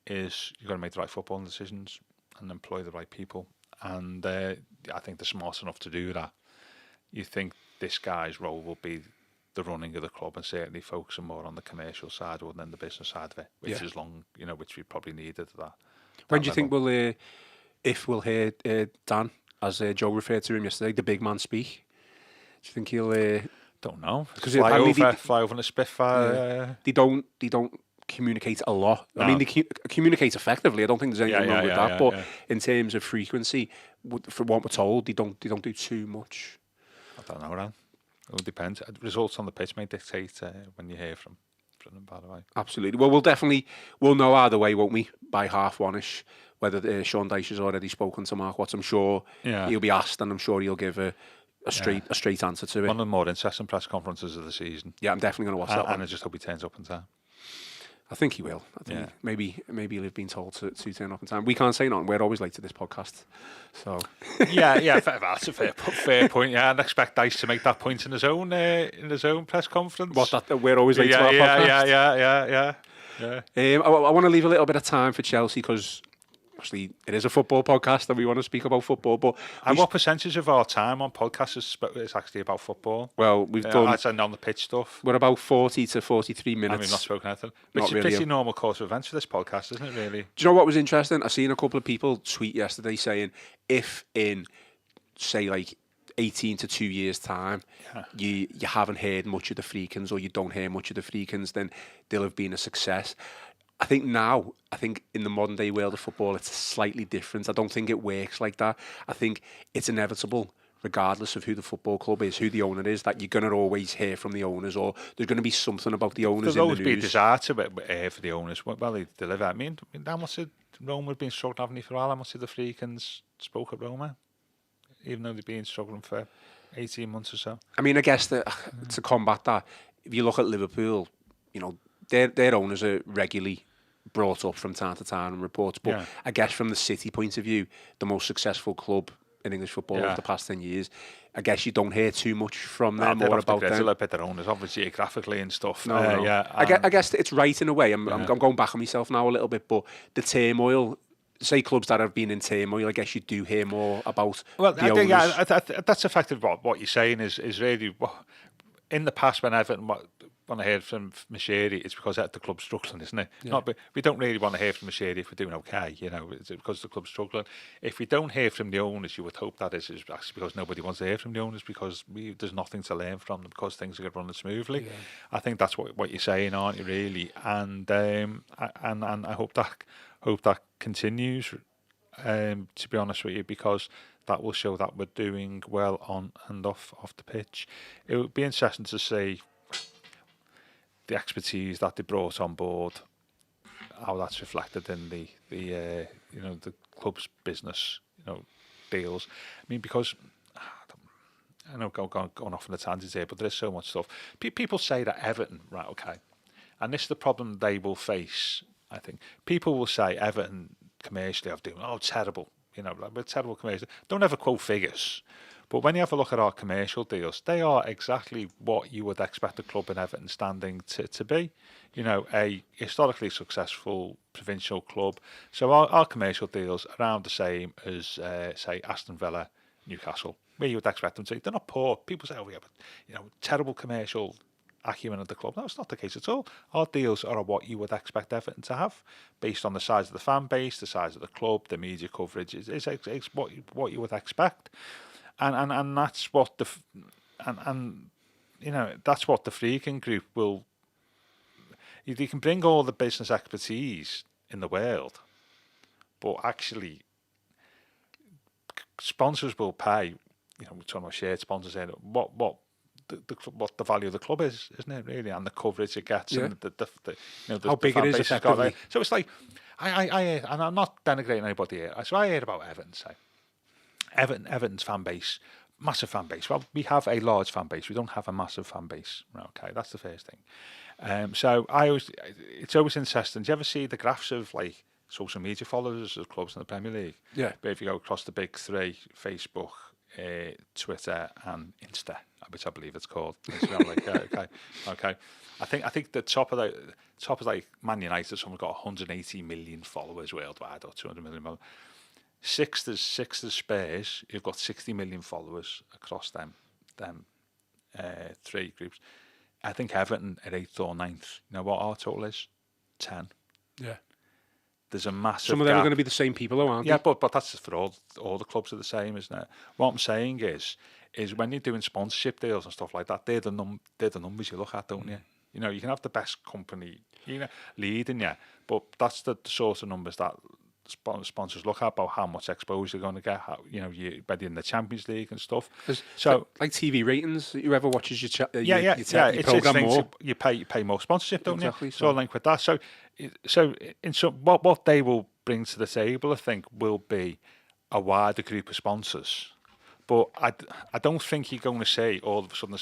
Is you've got to make the right footballing decisions and employ the right people, and I think they're smart enough to do that. You think this guy's role will be the running of the club and certainly focusing more on the commercial side rather than the business side of it, which is which we probably needed at that. When do you think we'll hear Dan, as Joe referred to him yesterday, the big man speak? Do you think he'll? Don't know. Because fly over in a Spitfire. They don't communicate a lot. No. I mean, they communicate effectively. I don't think there's anything wrong with that. But in terms of frequency, from what we're told, they don't do too much. I don't know, Ran. It all depends. Results on the pitch may dictate when you hear from them, by the way. Absolutely. Well, we'll know either way, won't we? By 1:30ish, whether Sean Dyche has already spoken to Mark Watts. I'm sure he'll be asked, and I'm sure he'll give a straight answer to it. One of the more interesting press conferences of the season. Yeah, I'm definitely going to watch that one. And I just hope he turns up in time. I think he will. I think maybe he'll have been told to turn up in time. We can't say nothing. We're always late to this podcast. So that's a fair point. Yeah, and expect Dyche to make that point in his own press conference. We're always late to our podcast. Yeah. I want to leave a little bit of time for Chelsea because obviously it is a football podcast and we want to speak about football. But what percentage of our time on podcasts is actually about football? Well, we've done. I'd say on the pitch stuff. We're about 40 to 43 minutes. And we've not spoken anything. It's a pretty normal course of events for this podcast, isn't it? Really. Do you know what was interesting? I seen a couple of people tweet yesterday saying if in say like 18 to 2 years time you haven't heard much of the Friedkins or you don't hear much of the Friedkins, then they'll have been a success. I think in the modern day world of football, it's slightly different. I don't think it works like that. I think it's inevitable, regardless of who the football club is, who the owner is, that you're going to always hear from the owners, or there's going to be something about the owners in the news. There'll always be a desire to hear for the owners. Well, they deliver. I mean, how much did Roma have been struggling, haven't they, for a while? How much did the Friedkins spoke at Roma? Even though they've been struggling for 18 months or so. I mean, I guess to combat that, if you look at Liverpool, their owners are regularly brought up from time to time in reports. But I guess from the City point of view, the most successful club in English football over the past 10 years, I guess you don't hear too much from them or about them. They're a little bit their owners, obviously, geographically and stuff. No. I guess it's right in a way. I'm going back on myself now a little bit, but the turmoil, say clubs that have been in turmoil, I guess you do hear more about the owners. Yeah, that's effectively what you're saying is really, in the past when Everton... When I heard from Moshiri, it's because the club's struggling, isn't it? Yeah. We don't really want to hear from Moshiri if we're doing okay, it's because the club's struggling. If we don't hear from the owners, you would hope that is actually because nobody wants to hear from the owners because there's nothing to learn from them because things are running smoothly. Yeah. I think that's what you're saying, aren't you, really? And I hope that continues, to be honest with you, because that will show that we're doing well on and off the pitch. It would be interesting to see the expertise that they brought on board, how that's reflected in the club's business, deals. I mean, because I know going off on a tangent here, but there's so much stuff. People say that Everton, right? Okay, and this is the problem they will face. I think people will say Everton commercially are doing terrible. We're terrible commercially. Don't ever quote figures. But when you have a look at our commercial deals, they are exactly what you would expect a club in Everton standing to be. A historically successful provincial club. So our commercial deals are around the same as, say, Aston Villa, Newcastle, where you would expect them to be. They're not poor. People say, terrible commercial acumen of the club. No, it's not the case at all. Our deals are what you would expect Everton to have, based on the size of the fan base, the size of the club, the media coverage. It's what you would expect. And that's what that's what the Friedkin Group will. They can bring all the business expertise in the world, but actually, sponsors will pay. We're talking about shared sponsors here. What what the value of the club is, isn't it? Really, and the coverage it gets, and the how big it is effectively. So it's like I and I'm not denigrating anybody here. So I heard about Everton. So Everton's fan base, massive fan base. Well, we have a large fan base. We don't have a massive fan base. Okay, that's the first thing. So it's always interesting. Do you ever see the graphs of like social media followers of clubs in the Premier League? Yeah. But if you go across the big three, Facebook, Twitter, and Insta, which I believe it's called. Okay. I think the top of like Man United, someone's got 180 million followers worldwide, or 200 million. Sixth is Spurs. You've got 60 million followers across them three groups. I think Everton at 8th or 9th. You know what our total is? 10. Yeah. There's a massive Some of them gap. are going to be the same people, though, aren't Yeah, they? but that's for all the clubs are the same, isn't it? What I'm saying is when you're doing sponsorship deals and stuff like that, they're the numbers you look at, don't you? You know, you can have the best company, leading you, but that's the sort of numbers that sponsors look at, about how much exposure you're going to get, how, whether in the Champions League and stuff. So like TV ratings, whoever watches your it's program more, you pay more sponsorship, don't exactly, you? So linked with that. So in what they will bring to the table, I think, will be a wider group of sponsors. But I don't think you're going to see all of a sudden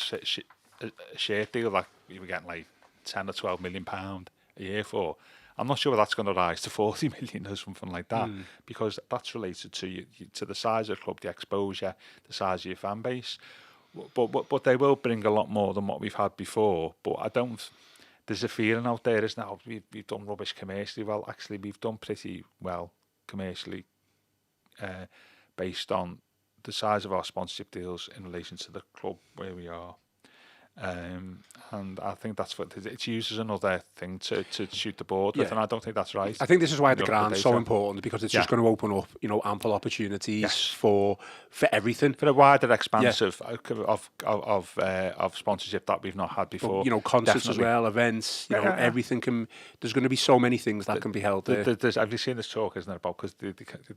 a share deal like you were getting like 10 or 12 million pound a year for. I'm not sure that's going to rise to 40 million or something like that, because that's related to the size of the club, the exposure, the size of your fan base. But they will bring a lot more than what we've had before. But I don't. There's a feeling out there, isn't it? We've done rubbish commercially. Well, actually, we've done pretty well commercially, based on the size of our sponsorship deals in relation to the club where we are. And I think that's what it's used as another thing to shoot the board with, and I don't think that's right. I think this is why the grant's so important, because it's just going to open up, ample opportunities for everything, for a wider expanse of sponsorship that we've not had before. Concerts as well, events, everything there's going to be so many things that can be held there. Have you seen this talk, isn't it, about, because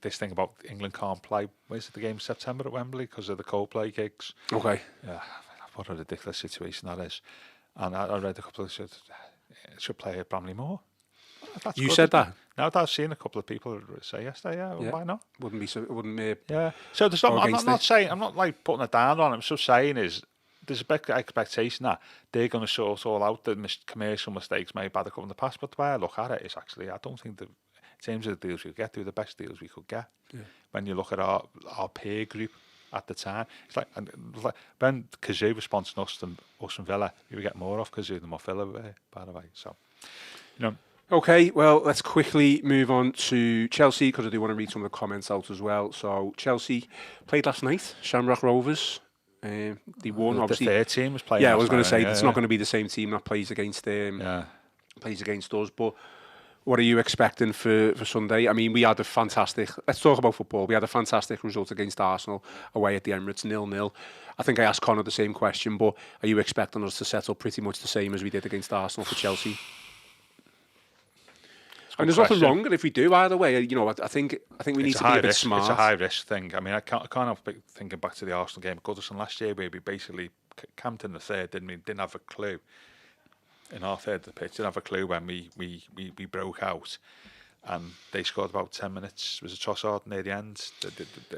this thing about England can't play, where's the game, September at Wembley, because of the Coldplay gigs? Okay. Yeah. What a ridiculous situation that is. And I read a couple of should play at Bramley Moor. You said that? No, I've seen a couple of people say yesterday, why not? Wouldn't be. Yeah. So there's I'm not saying, I'm not like putting it down on it. I'm just saying there's a big expectation that they're going to sort all out the commercial mistakes made by the club in the past. But the way I look at it is, actually, I don't think in terms of the deals we get, they're the best deals we could get. Yeah. When you look at our peer group at the time, it's like when Kazoo was sponsoring us and Villa, we would get more off Kazoo than what Villa were, by the way. So, Okay, well, let's quickly move on to Chelsea, because I do want to read some of the comments out as well. So Chelsea played last night, Shamrock Rovers. They won, obviously. The third team was playing. Yeah, I was going to say it's not going to be the same team that plays against us, but what are you expecting for Sunday? I mean, we had a fantastic... Let's talk about football. We had a fantastic result against Arsenal away at the Emirates, 0-0. I think I asked Connor the same question, but are you expecting us to set up pretty much the same as we did against Arsenal for Chelsea? And there's nothing wrong if we do either way. I think we need to be a bit smart. It's a high risk thing. I mean, I can't help but thinking back to the Arsenal game at Goodison last year, where we basically camped in the third, didn't have a clue. In our third of the pitch, didn't have a clue when we broke out, and they scored about 10 minutes. It was a Trossard near the end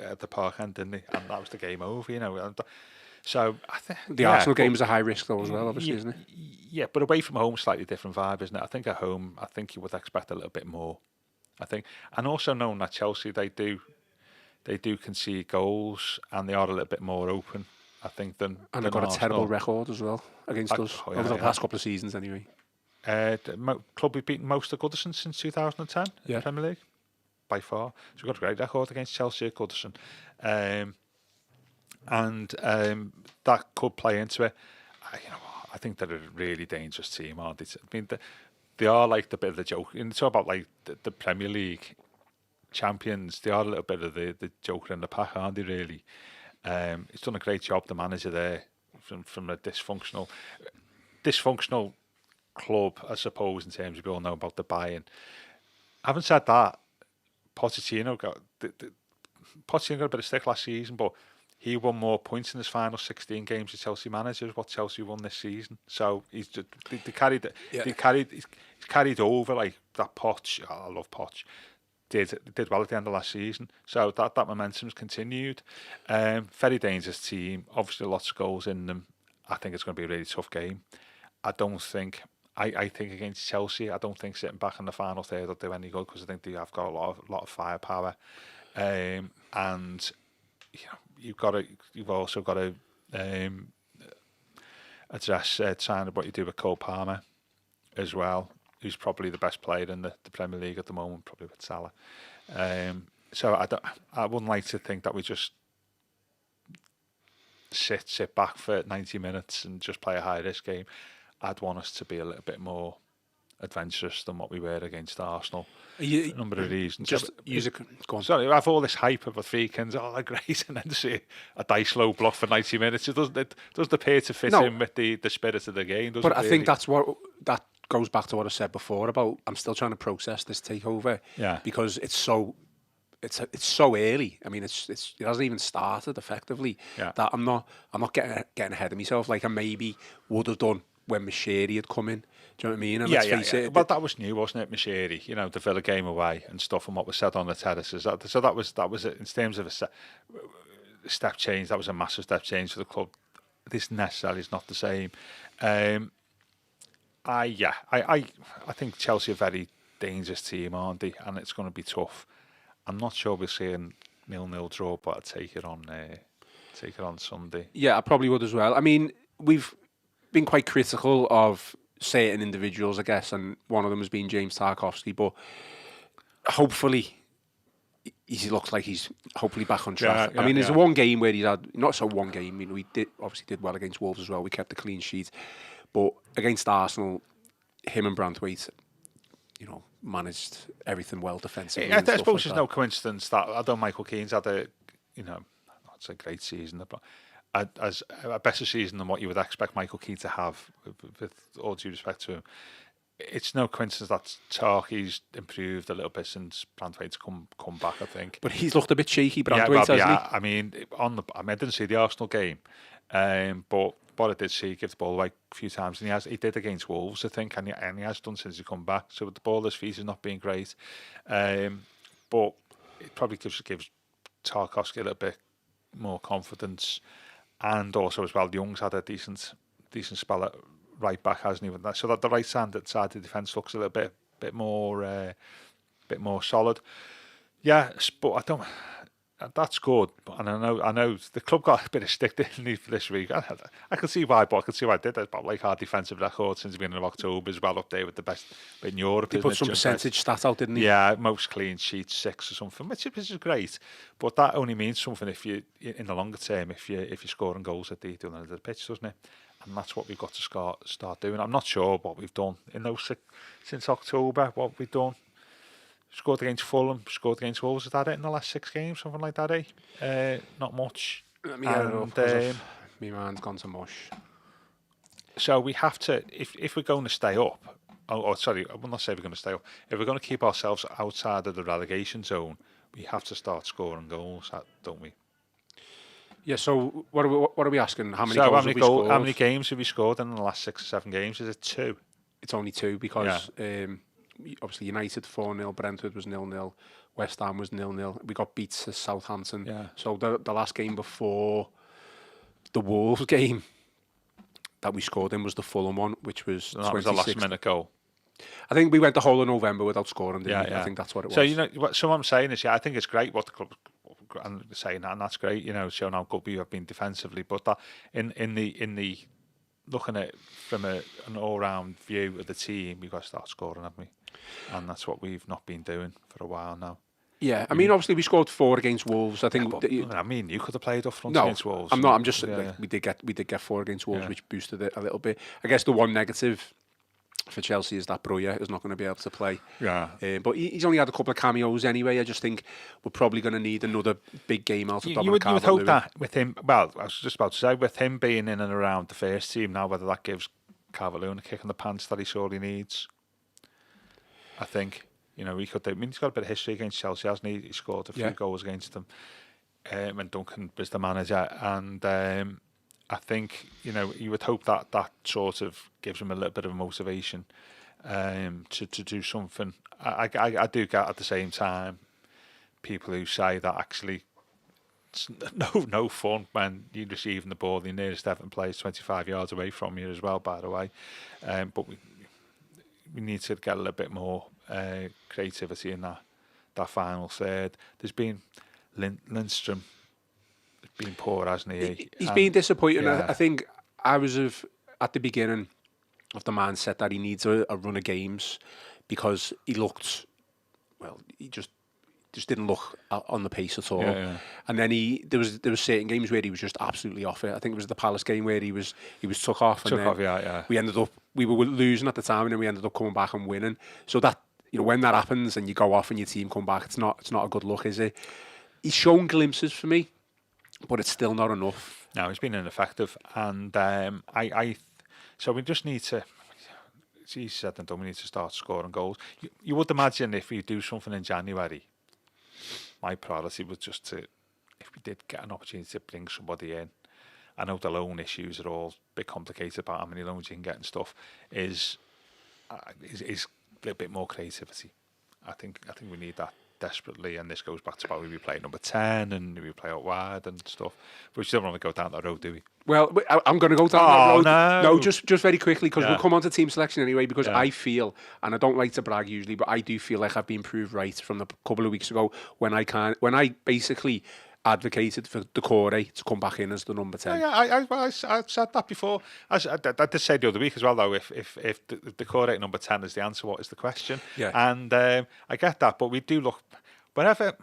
at the park end, didn't they? And that was the game over, So I think the Arsenal game is a high risk though as well, obviously, isn't it? Yeah, but away from home, slightly different vibe, isn't it? I think at home, I think you would expect a little bit more. I think, and also knowing that Chelsea, they do concede goals, and they are a little bit more open, I think, than they've got Arsenal. A terrible record as well against us over the past couple of seasons, anyway. The club we've beaten most at Goodison since 2010 in the Premier League, by far. So we've got a great record against Chelsea at Goodison. And that could play into it. I think they're a really dangerous team, aren't they? I mean, they are like the bit of the joke. You talk about like the Premier League champions. They are a little bit of the joker in the pack, aren't they? Really, he's done a great job, the manager there, from a dysfunctional club, I suppose, in terms of we all know about the buy-in. Having said that, Pochettino got a bit of stick last season, but he won more points in his final 16 games as Chelsea manager as what Chelsea won this season. So he's just, he's carried over like that. Poch, I love Poch. Did well at the end of last season, so that momentum's continued. Very dangerous team. Obviously, lots of goals in them. I think it's going to be a really tough game. I think against Chelsea, I don't think sitting back in the final third will do any good because I think they have got a lot of firepower, and you've also got to address sign of what you do with Cole Palmer as well, who's probably the best player in the Premier League at the moment, probably with Salah. So I wouldn't like to think that we just sit back for 90 minutes and just play a high risk game. I'd want us to be a little bit more adventurous than what we were against Arsenal. For a number of reasons. Go on. Sorry, I have all this hype of the Friedkins, they're great, and then to see a dice low block for 90 minutes, it doesn't appear to fit in with the spirit of the game, does it? But I think that goes back to what I said before about I'm still trying to process this takeover. Yeah. Because it's so early. I mean, it hasn't even started effectively. Yeah. That I'm not getting ahead of myself like I maybe would have done when Moshiri had come in. Do you know what I mean? And let's face it. Well, that was new, wasn't it, Moshiri? You know, the Villa game away and stuff, and what was said on the terraces. So that was in terms of a step change. That was a massive step change for the club. This necessarily is not the same. I think Chelsea are a very dangerous team, aren't they? And it's going to be tough. I'm not sure we're seeing 0-0 draw, but I'd take it on Sunday. Yeah, I probably would as well. I mean, we've been quite critical of certain individuals, I guess, and one of them has been James Tarkowski, but hopefully he looks like he's hopefully back on track. I mean, there's one game where he's had, not so one game, I mean, we obviously did well against Wolves as well, we kept a clean sheet, but against Arsenal, him and Branthwaite, managed everything well defensively. I suppose there's no coincidence that, although Michael Keane's had it's a great season, but as a better season than what you would expect Michael Keane to have, with all due respect to him. It's no coincidence that Tarky's improved a little bit since Branthwaite's come back, I think. But he's looked a bit shaky, Branthwaite, hasn't he? I mean, I didn't see the Arsenal game, but what I did see, give the ball away a few times, and he did against Wolves, I think, and he has done since he come back. So with the ball at his feet has not been great, but it probably gives Tarkowski a little bit more confidence. And also as well, Young's had a decent spell at right back, hasn't he? So that the right side of the defence looks a little bit more solid. Yeah, but I don't. That's good, and I know the club got a bit of stick this week. I can see why, but I can see why I did that. But like our defensive record since the beginning of October is well up there with the best in Europe. They put some percentage stat out, didn't they? Yeah, most clean sheets 6 or something, which is great. But that only means something if you, in the longer term, if you're scoring goals at the end of the pitch, doesn't it? And that's what we've got to start doing. I'm not sure what we've done in those since October. What we've done. Scored against Fulham, scored against Wolves. Is that it in the last 6 games, something like that, eh? Not much. Let me get it up. My mind's gone to mush. So we have to, if we're going to stay up, sorry, I will not say we're going to stay up. If we're going to keep ourselves outside of the relegation zone, we have to start scoring goals, don't we? Yeah. So what are we asking? How many goals have we scored? How many games have we scored in the last 6 or 7 games? Is it 2? It's only 2 because. Obviously United 4-0, Brentford was 0-0, West Ham was 0-0. We got beat to Southampton. Yeah. So the last game before the Wolves game that we scored in was the Fulham one, which was that was the last minute goal. I think we went the whole of November without scoring, didn't we? I think that's what it was. So what I'm saying is, I think it's great what the club and saying that, and that's great, showing how good we have been defensively. But that in the looking at it from an all-round view of the team, we've got to start scoring, haven't we? And that's what we've not been doing for a while now. Yeah, I mean, obviously we scored 4 against Wolves. I think. You could have played up front against Wolves. I'm not. I'm just we did get 4 against Wolves, which boosted it a little bit. I guess the one negative for Chelsea is that Breuer is not going to be able to play. Yeah. But he's only had a couple of cameos anyway. I just think we're probably going to need another big game out of Dominic You would hope Calvert-Lewin. that with him. Well, I was just about to say, with him being in and around the first team now, whether that gives Calvert-Lewin a kick in the pants that he sorely needs. I think, he could. I mean, he's got a bit of history against Chelsea, hasn't he? He scored a few goals against them. when Duncan was the manager, and I think you would hope that sort of gives him a little bit of motivation to do something. I do get at the same time people who say that actually it's no fun when you're receiving the ball. The nearest Everton player is 25 yards away from you as well, by the way. But we need to get a little bit more creativity in that final third. There's been Lindstrom been poor, hasn't he? He's been disappointing. Yeah. I think I was at the beginning of the mindset that he needs a run of games because he looked, well, he just didn't look on the pace at all. Yeah. And then there was certain games where he was just absolutely off it. I think it was the Palace game where he was took off. Yeah. We were losing at the time, and then we ended up coming back and winning. So that, when that happens and you go off and your team come back, it's not a good look, is it? He's shown glimpses for me, but it's still not enough. No, he's been ineffective, and so we just need to. It's easy said than done. We need to start scoring goals. You would imagine if we do something in January, my priority was just to, if we did get an opportunity to bring somebody in. I know the loan issues are all a bit complicated about how many loans you can get and stuff. Is a little bit more creativity. I think we need that desperately, and this goes back to why we play at number 10 and we play out wide and stuff. But we still don't want to go down that road, do we? Well, I'm going to go down that road. No, just very quickly, because we'll come on to team selection anyway, because I feel, and I don't like to brag usually, but I do feel like I've been proved right from the couple of weeks ago when I basically advocated for Decore to come back in as the number 10. I said that before. I did say the other week as well, though, if the Decore at number 10 is the answer, what is the question? Yeah. And I get that, but we do look whatever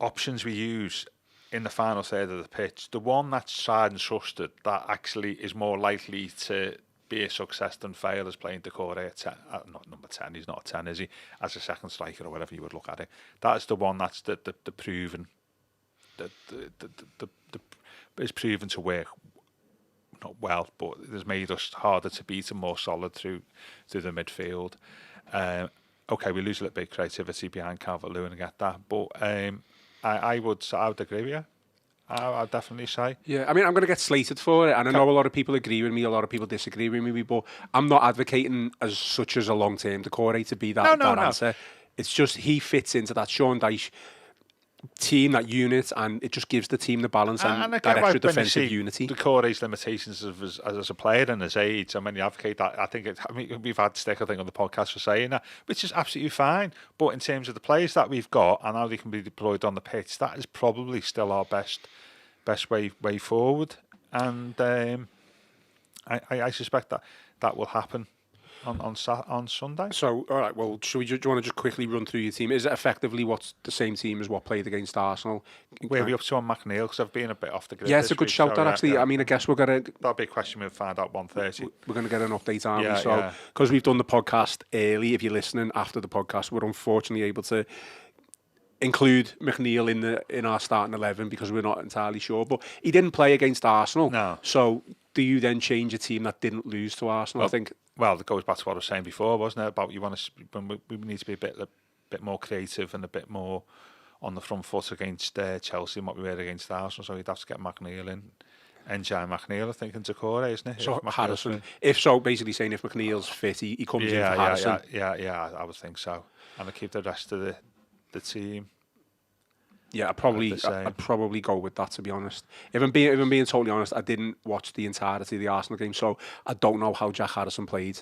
options we use in the final third of the pitch, the one that's tried and trusted that actually is more likely to be a success than fail is playing Decore at 10, not number 10, he's not a 10, is he? As a second striker or whatever you would look at it. That's the one that's the proven, is proven to work, not well, but it has made us harder to beat and more solid through the midfield. Okay, we lose a little bit of creativity behind Calvert-Lewin and get that, but I would agree with you. I'd definitely say. Yeah, I mean, I'm going to get slated for it, and I know a lot of people agree with me, a lot of people disagree with me, but I'm not advocating as such as a long-term Decore to be that answer. It's just he fits into that Sean Dyche team, that unit, and it just gives the team the balance and that extra defensive unity. Decore's limitations as a player and his age, and when you advocate that, we've had stick, on the podcast for saying that, which is absolutely fine. But in terms of the players that we've got and how they can be deployed on the pitch, that is probably still our best way forward. And I suspect that will happen on Sunday. So, all right, well, do you want to just quickly run through your team? Is it effectively what's the same team as what played against Arsenal? Where are we up to on McNeil? Because I've been a bit off the grid. Yeah, it's a good shout, that, actually. Yeah. I mean, I guess we're going to... That'll be a question we'll find out 1:30. We're going to get an update, aren't we? So, because we've done the podcast early, if you're listening after the podcast, we're unfortunately able to include McNeil in our starting 11 because we're not entirely sure. But he didn't play against Arsenal. No. So, do you then change a team that didn't lose to Arsenal? Well, I think... Well, it goes back to what I was saying before, wasn't it? About we need to be a bit more creative and a bit more on the front foot against Chelsea and what we were against Arsenal. So you'd have to get McNeil in, Njai McNeil, I think, and Decore, isn't it? So Harrison. If so, basically saying if McNeil's fit, he comes in for Harrison. Yeah, I would think so. And I keep the rest of the team. Yeah, I'd probably go with that, to be honest. If I'm being totally honest, I didn't watch the entirety of the Arsenal game, so I don't know how Jack Harrison played.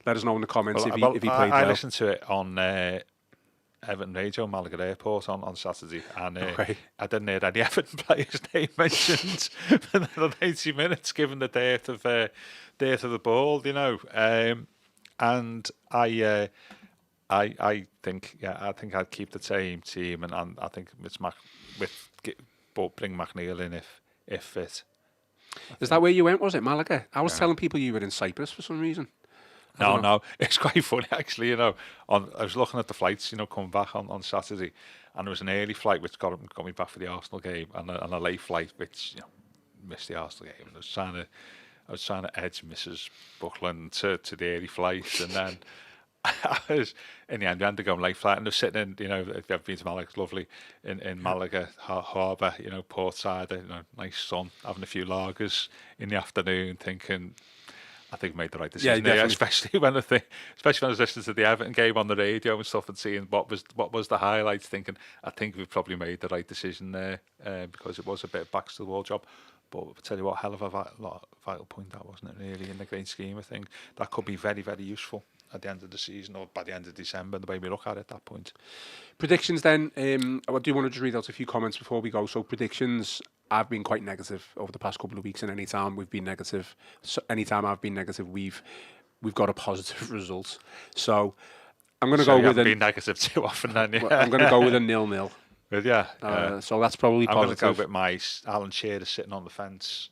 Let us know in the comments if he played well. I listened to it on Everton Radio, Malaga Airport on Saturday, and I didn't hear any Everton player's name mentioned for another 80 minutes, given the dearth of the ball, and I think I'd keep the same team, and I think it's but bring McNeil in if fit. Is that where you went? Was it Malaga? I was telling people you were in Cyprus for some reason. No, it's quite funny actually. I was looking at the flights, coming back on Saturday, and there was an early flight which got me back for the Arsenal game, and a late flight which missed the Arsenal game. And I was trying to edge Mrs. Buckland to the early flight, and then I was, in the end, we had to go on late flight, and I was sitting in, if you've ever been to Malaga, it's lovely, in Malaga harbour, portside, nice sun, having a few lagers in the afternoon, thinking, I think we made the right decision there, especially when I was listening to the Everton game on the radio and stuff, and seeing what was the highlights, thinking, I think we've probably made the right decision there, because it was a bit of backs to the wall job. But I'll tell you what, hell of a vital point that, wasn't it, really, in the great scheme of things. That could be very, very useful at the end of the season, or by the end of December, the way we look at it at that point. Predictions then. I do want to just read out a few comments before we go. So predictions, I've been quite negative over the past couple of weeks, and any time we've been negative, any time I've been negative, we've got a positive result. So I'm going to go with been negative too often then, yeah. I'm going to go with a 0-0. But yeah. So that's probably I'm positive. I'm going to go with my Alan Shearer sitting on the fence,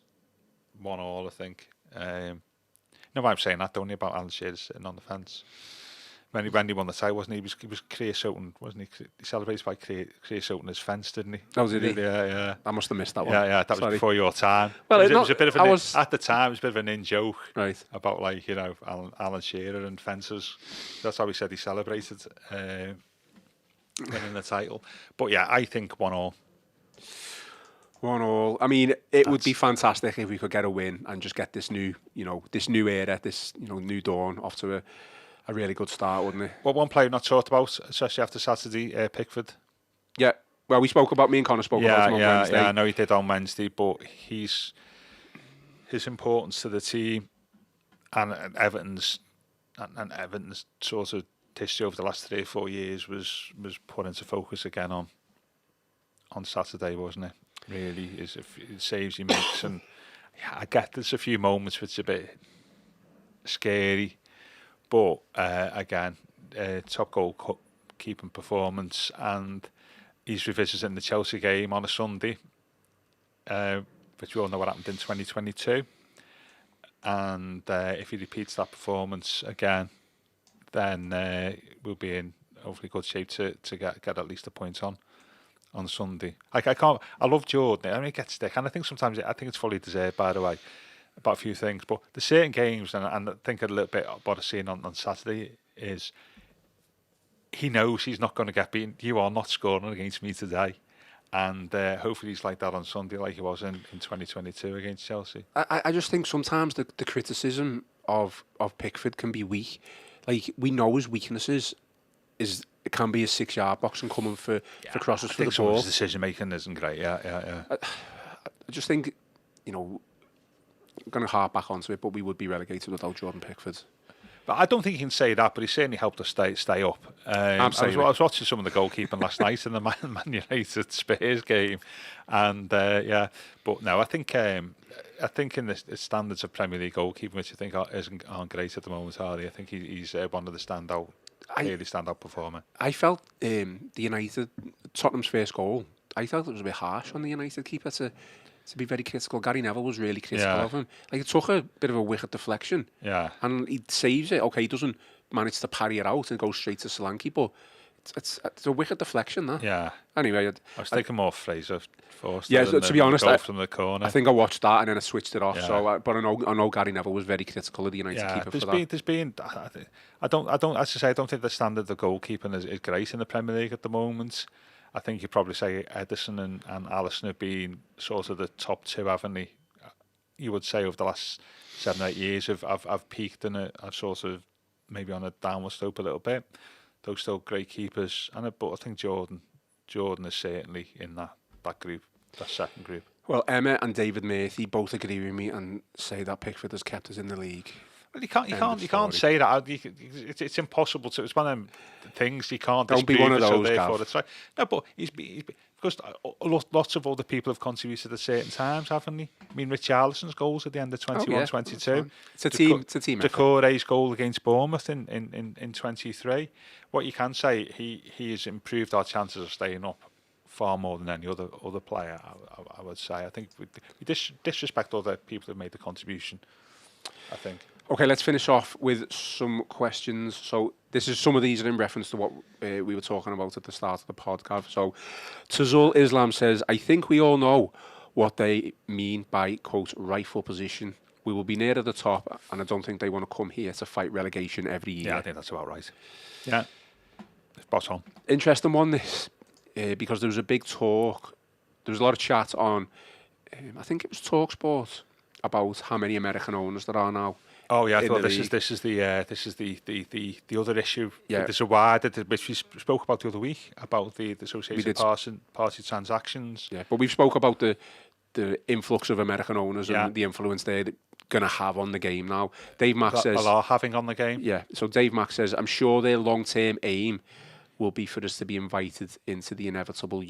1-1, I think. No, I'm saying that, don't you, about Alan Shearer sitting on the fence? When he won the title, wasn't he? He was creosoting, wasn't he? He celebrated by creosoting his fence, didn't he? Oh, did he? Yeah. I must have missed that one. Yeah. That was before your time. Well, it was a bit of at the time, it was a bit of an in joke, right? About Alan Shearer and fences. That's how he said he celebrated winning the title. But yeah, I think 1-1. 1-1. I mean, it would be fantastic if we could get a win and just get this new, this new era, this new dawn off to a really good start, wouldn't it? Well, one player we've not talked about, especially after Saturday, Pickford. Yeah. Well, me and Connor spoke about him on Wednesday. Yeah, I know he did on Wednesday, but his importance to the team and Everton's sort of history over the last 3 or 4 years was put into focus again on Saturday, wasn't it? Really, is the saves he makes, and I get there's a few moments which are a bit scary, but again, top goalkeeping performance, and he's revisiting the Chelsea game on a Sunday, which we all know what happened in 2022, and if he repeats that performance again, then we'll be in hopefully good shape to get at least a point on Sunday. I love Jordan. I mean, he gets stick, and I think sometimes it's fully deserved, by the way, about a few things. But the certain games, and I think a little bit what I've seen on Saturday is he knows he's not going to get beaten. You are not scoring against me today, and hopefully he's like that on Sunday, like he was in 2022 against Chelsea. I just think sometimes the criticism of Pickford can be weak. Like, we know his weaknesses is it can be a 6-yard box and coming for crosses for the ball. His decision making isn't great. Yeah. I just think, I'm going to harp back onto it, but we would be relegated without Jordan Pickford. But I don't think he can say that, but he certainly helped us stay up. I was watching some of the goalkeeping last night in the Man United Spurs game, and but no, I think in the standards of Premier League goalkeeping, which I think aren't great at the moment, are they? I think he's one of the standout performer. I felt the Tottenham's first goal, I felt it was a bit harsh on the United keeper to be very critical. Gary Neville was really critical of him. Like, it took a bit of a wicked deflection. Yeah. And he saves it. Okay, he doesn't manage to parry it out and go straight to Solanke, but it's a wicked deflection, that. Yeah. Anyway, I was thinking more Fraser Forster. Yeah, to be honest, from the corner. I think I watched that and then I switched it off. Yeah. So, but I know Gary Neville was very critical of the United keeper for that. I don't think the standard of goalkeeping is great in the Premier League at the moment. I think you'd probably say Edison and Alisson have been sort of the top two, haven't they? You would say over the last 7 or 8 years have peaked and are sort of maybe on a downward slope a little bit. Those still great keepers, but I think Jordan is certainly in that group, that second group. Well, Emma and David Murphy both agree with me and say that Pickford has kept us in the league. Well, you can't say that. It's impossible to. It's one of them things you can't. Don't be one of those, Gav. No, but he's because lots of other people have contributed at certain times, haven't they? I mean, Richarlison's goals at the end of 21-22. It's a team effort. Decore's goal against Bournemouth in 23. What you can say, he has improved our chances of staying up far more than any other player. I would say. I think we disrespect other people who made the contribution, I think. Okay, let's finish off with some questions. So some of these are in reference to what we were talking about at the start of the podcast. So Tazul Islam says, I think we all know what they mean by, quote, rightful position We will be nearer the top, and I don't think they want to come here to fight relegation every year. Yeah, I think that's about right. Yeah, spot on. Interesting one, this, because there was a big talk. There was a lot of chat on, I think it was TalkSport, about how many American owners there are now. Oh yeah, I in thought the this is the other issue. Yeah. There's a wider, which we spoke about the other week, about the associated did. party transactions. Yeah, but we've spoke about the influx of American owners Yeah. and the influence they're going to have on the game now. Dave Mack says... are having on the game. Yeah, so Dave Mack says, I'm sure their long-term aim will be for us to be invited into the inevitable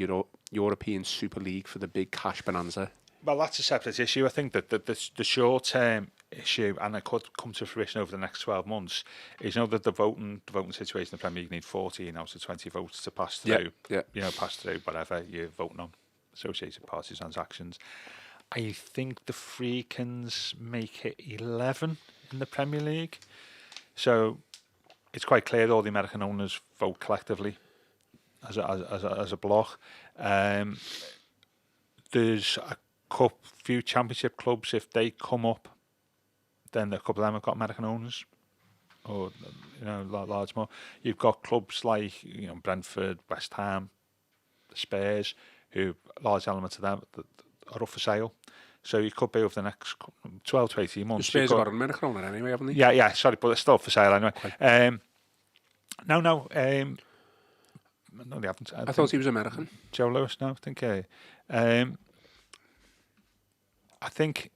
European Super League for the big cash bonanza. Well, that's a separate issue. I think that the short-term issue, and it could come to fruition over the next 12 months, is that the voting situation in the Premier League need 14 out of 20 votes to pass through. Yeah. Pass through whatever you're voting on, associated party transactions. I think the Friedkins make it 11 in the Premier League. So it's quite clear that all the American owners vote collectively as a block. There's a few championship clubs, if they come up, then a couple of them have got American owners, or large more. You've got clubs like Brentford, West Ham, Spurs, who large elements of them that are up for sale. So you could be over the next 12 to 18 months. The Spurs have got an American owner anyway, haven't they? Yeah, sorry, but it's still up for sale anyway. Okay. No, they haven't. I thought he was American. Joe Lewis, no, I think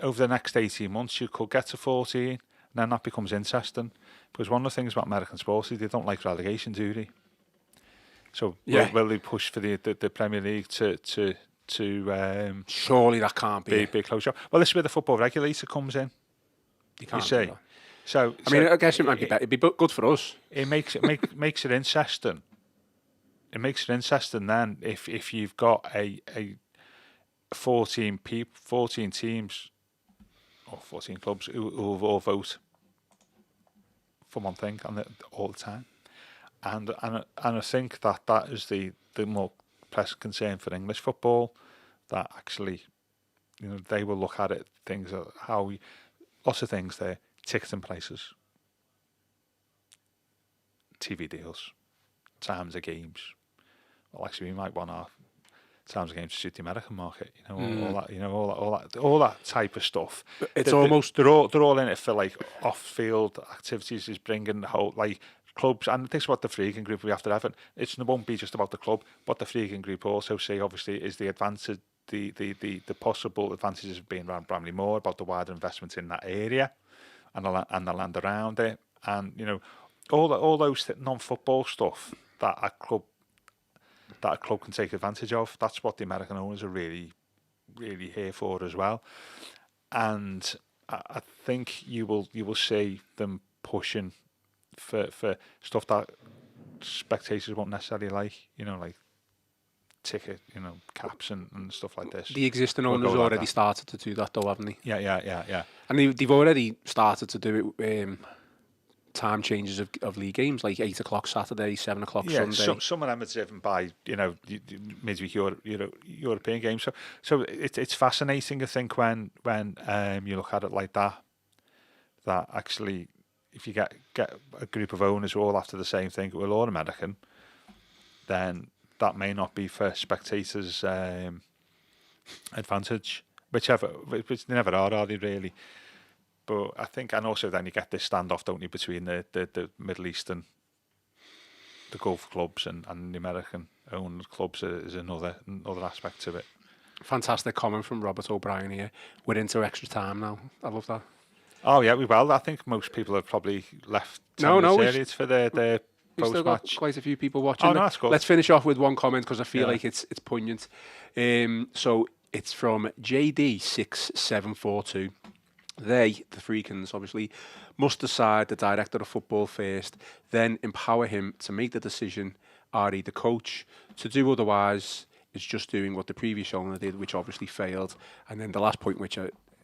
over the next 18 months you could get to 14, and then that becomes interesting, because one of the things about American sports is they don't like relegation, do they? So will they push for the Premier League to surely that can't be a close shop? Well, this is where the football regulator comes in. You see. So I mean, I guess it might be better. It'd be good for us. It makes it interesting. It makes it interesting then if you've got a 14 teams or 14 clubs who all vote for one thing all the time, and I think that is the more pressing concern for English football, that actually they will look at it, things how lots of things there, ticketing prices, TV deals, times of games. Well, actually, we might want our times of games to suit the American market. All that type of stuff. It's they're all in it for like off-field activities. Is bringing the whole like clubs, and this is what the Friedkin Group we have to have. It won't be just about the club. What the Friedkin Group also say, obviously, is the advantage, the possible advantages of being around Bramley Moor, about the wider investment in that area, and the land around it, and all those non-football stuff that a club can take advantage of. That's what the American owners are really, really here for as well. And I think you will see them pushing for stuff that spectators won't necessarily like. Like ticket, caps and stuff like this. The existing owners already started to do that, though, haven't they? Yeah. And they've already started to do it. Time changes of league games, like 8 o'clock Saturday, 7 o'clock Sunday. Some of them are driven by midweek European games. So it's fascinating, I think, when you look at it like that actually, if you get a group of owners who all after the same thing, who are all American, then that may not be for spectators' advantage, which they never are they really? But I think, and also then you get this standoff, don't you, between the Middle Eastern, the Gulf clubs and the American owned clubs is another aspect to it. Fantastic comment from Robert O'Brien here. We're into extra time now. I love that. Oh yeah, I think most people have probably left periods for their We've post still got match. quite a few people watching. Oh no, that's cool. Let's finish off with one comment because I feel like it's poignant. So it's from JD6742. They, the Friedkins, obviously, must decide the director of football first, then empower him to make the decision, i.e. the coach. To do otherwise is just doing what the previous owner did, which obviously failed. And then the last point, which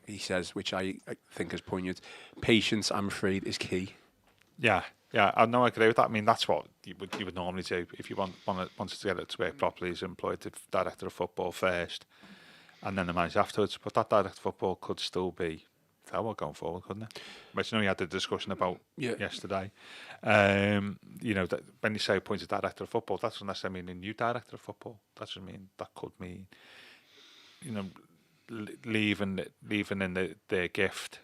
he says, which I think is poignant, patience, I'm afraid, is key. Yeah, I agree with that. I mean, that's what you would normally do if you wanted to get it to work properly, is employ the director of football first. and then the manager afterwards. But that direct football could still be Thelwell going forward, couldn't it? Which I know you had the discussion about yesterday. That when you say appointed director of football, that doesn't necessarily mean a new director of football. That could mean, leaving in their gift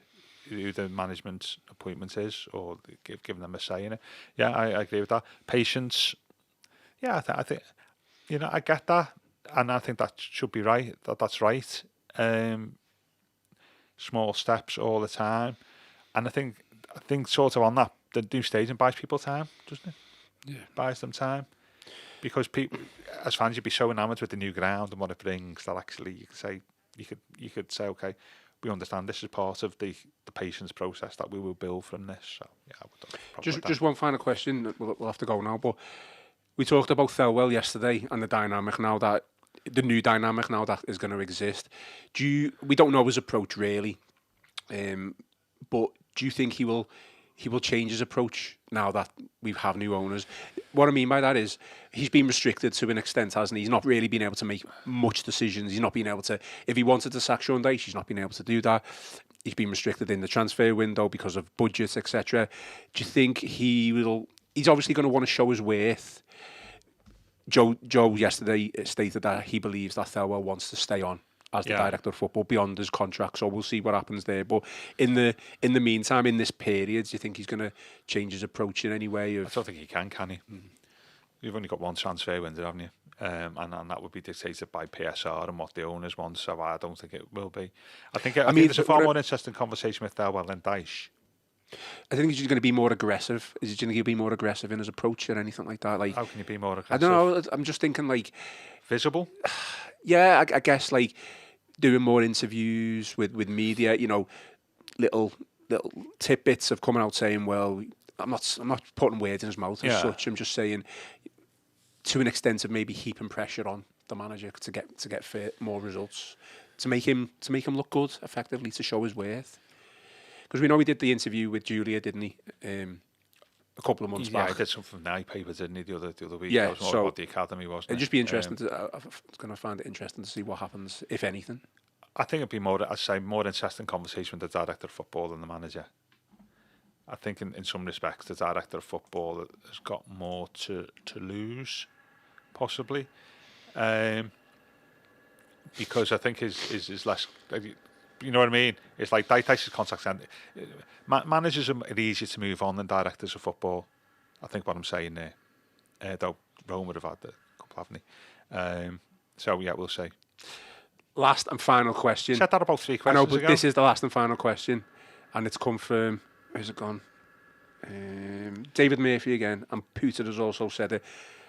who the management appointment is, or giving them a say in it. Yeah, I agree with that. Patience. Yeah, I think I get that, and I think that should be right. That's right. Small steps all the time, and I think sort of on that, the new stadium buys people time, doesn't it? Yeah, buys them time, because people, as fans, you'd be so enamoured with the new ground and what it brings that actually you could say, okay, we understand this is part of the patience process that we will build from this. So yeah, I would just one final question. We'll have to go now, but we talked about Thelwell yesterday and the new dynamic now that is going to exist. We don't know his approach really, but do you think he will change his approach now that we have new owners? What I mean by that is he's been restricted to an extent, hasn't he? He's not really been able to make much decisions. He's not been able to, if he wanted to sack Sean Dyche, he's not been able to do that. He's been restricted in the transfer window because of budgets, etc. Do you think he's obviously going to want to show his worth? Joe yesterday stated that he believes that Thelwell wants to stay on as the director of football beyond his contract, so we'll see what happens there. But in the meantime, in this period, do you think he's going to change his approach in any way? I don't think he can he? You've only got one transfer window, haven't you? And that would be dictated by PSR and what the owners want, so I don't think it will be. I think there's a far more interesting conversation with Thelwell than Dyche. I think he's going to be more aggressive. Is he going to be more aggressive in his approach or anything like that? Like, how can you be more aggressive? I don't know. I'm just thinking like visible. Yeah, I guess like doing more interviews with media. Little tidbits of coming out saying, "Well, I'm not putting words in his mouth as such. I'm just saying, to an extent of maybe heaping pressure on the manager to get more results, to make him look good, effectively, to show his worth." Because we know he did the interview with Julia, didn't he? A couple of months back. Yeah, he did something from the paper, didn't he, the other week? Yeah, that was more about the academy, wasn't it? It'd just be interesting I'm going to find it interesting to see what happens, if anything. I think it'd be more interesting conversation with the director of football than the manager. I think in some respects, the director of football has got more to lose, possibly. Because I think is less... You know what I mean? It's like Dyche's contracts end. Managers are easier to move on than directors of football. I think what I'm saying there. Though Rome would have had a couple, haven't he? So yeah, we'll see. Last and final question. Said that about 3 questions I know, but ago. this is the last and final question, and it's come from... Where's it gone? David Murphy again, and Peter has also said it.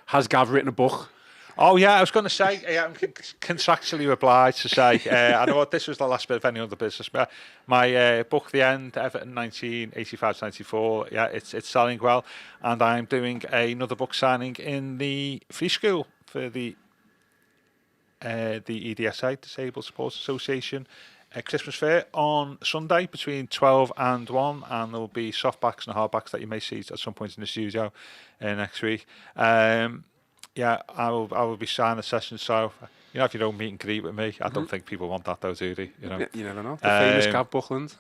Has Gav written a book? Oh yeah, I was going to say, I'm contractually obliged to say, I know this was the last bit of any other business, but my book, The End, Everton 1985-94, yeah, it's selling well, and I'm doing another book signing in the free school for the EDSA, Disabled Sports Association, Christmas fair on Sunday between 12 and 1, and there'll be softbacks and hardbacks that you may see at some point in the studio next week. Yeah, I will be signing a session. So, if you don't meet and greet with me, I don't think people want that though, do they? You never know. The famous Gav Buckland.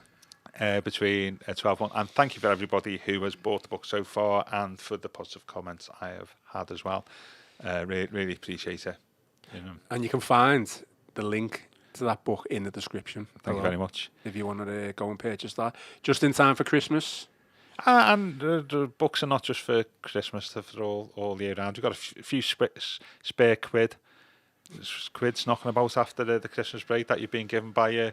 Between 12 and 1. And thank you for everybody who has bought the book so far and for the positive comments I have had as well. Really appreciate it. And you can find the link to that book in the description. Thank you very much. If you want to go and purchase that. Just in time for Christmas. And the books are not just for Christmas, they're for all year round. You've got a few spare quids knocking about after the Christmas break that you've been given by your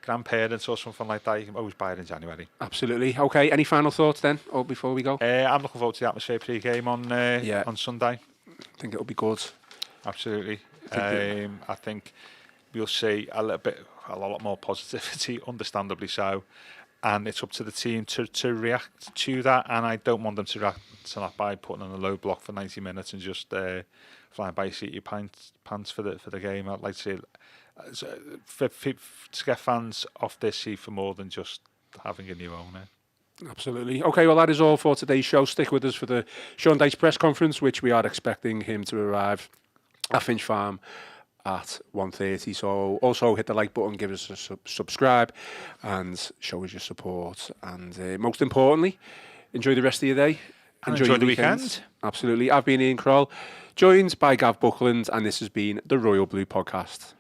grandparents or something like that. You can always buy it in January. Absolutely. Okay, any final thoughts then, or before we go? I'm looking forward to the atmosphere pre-game on Sunday. I think it'll be good. Absolutely. I think we'll see a lot more positivity, understandably so. And it's up to the team to react to that. And I don't want them to react to that by putting on a low block for 90 minutes and just flying by your seat your pants for the game. I'd like to see to get fans off their seat for more than just having a new owner. Absolutely. Okay, well, that is all for today's show. Stick with us for the Sean Dyche press conference, which we are expecting him to arrive at Finch Farm at 1:30. So also hit the like button, give us a subscribe, and show us your support. And most importantly, enjoy the rest of your day. And enjoy the weekend. Absolutely. I've been Ian Croll, joined by Gav Buckland, and this has been the Royal Blue Podcast.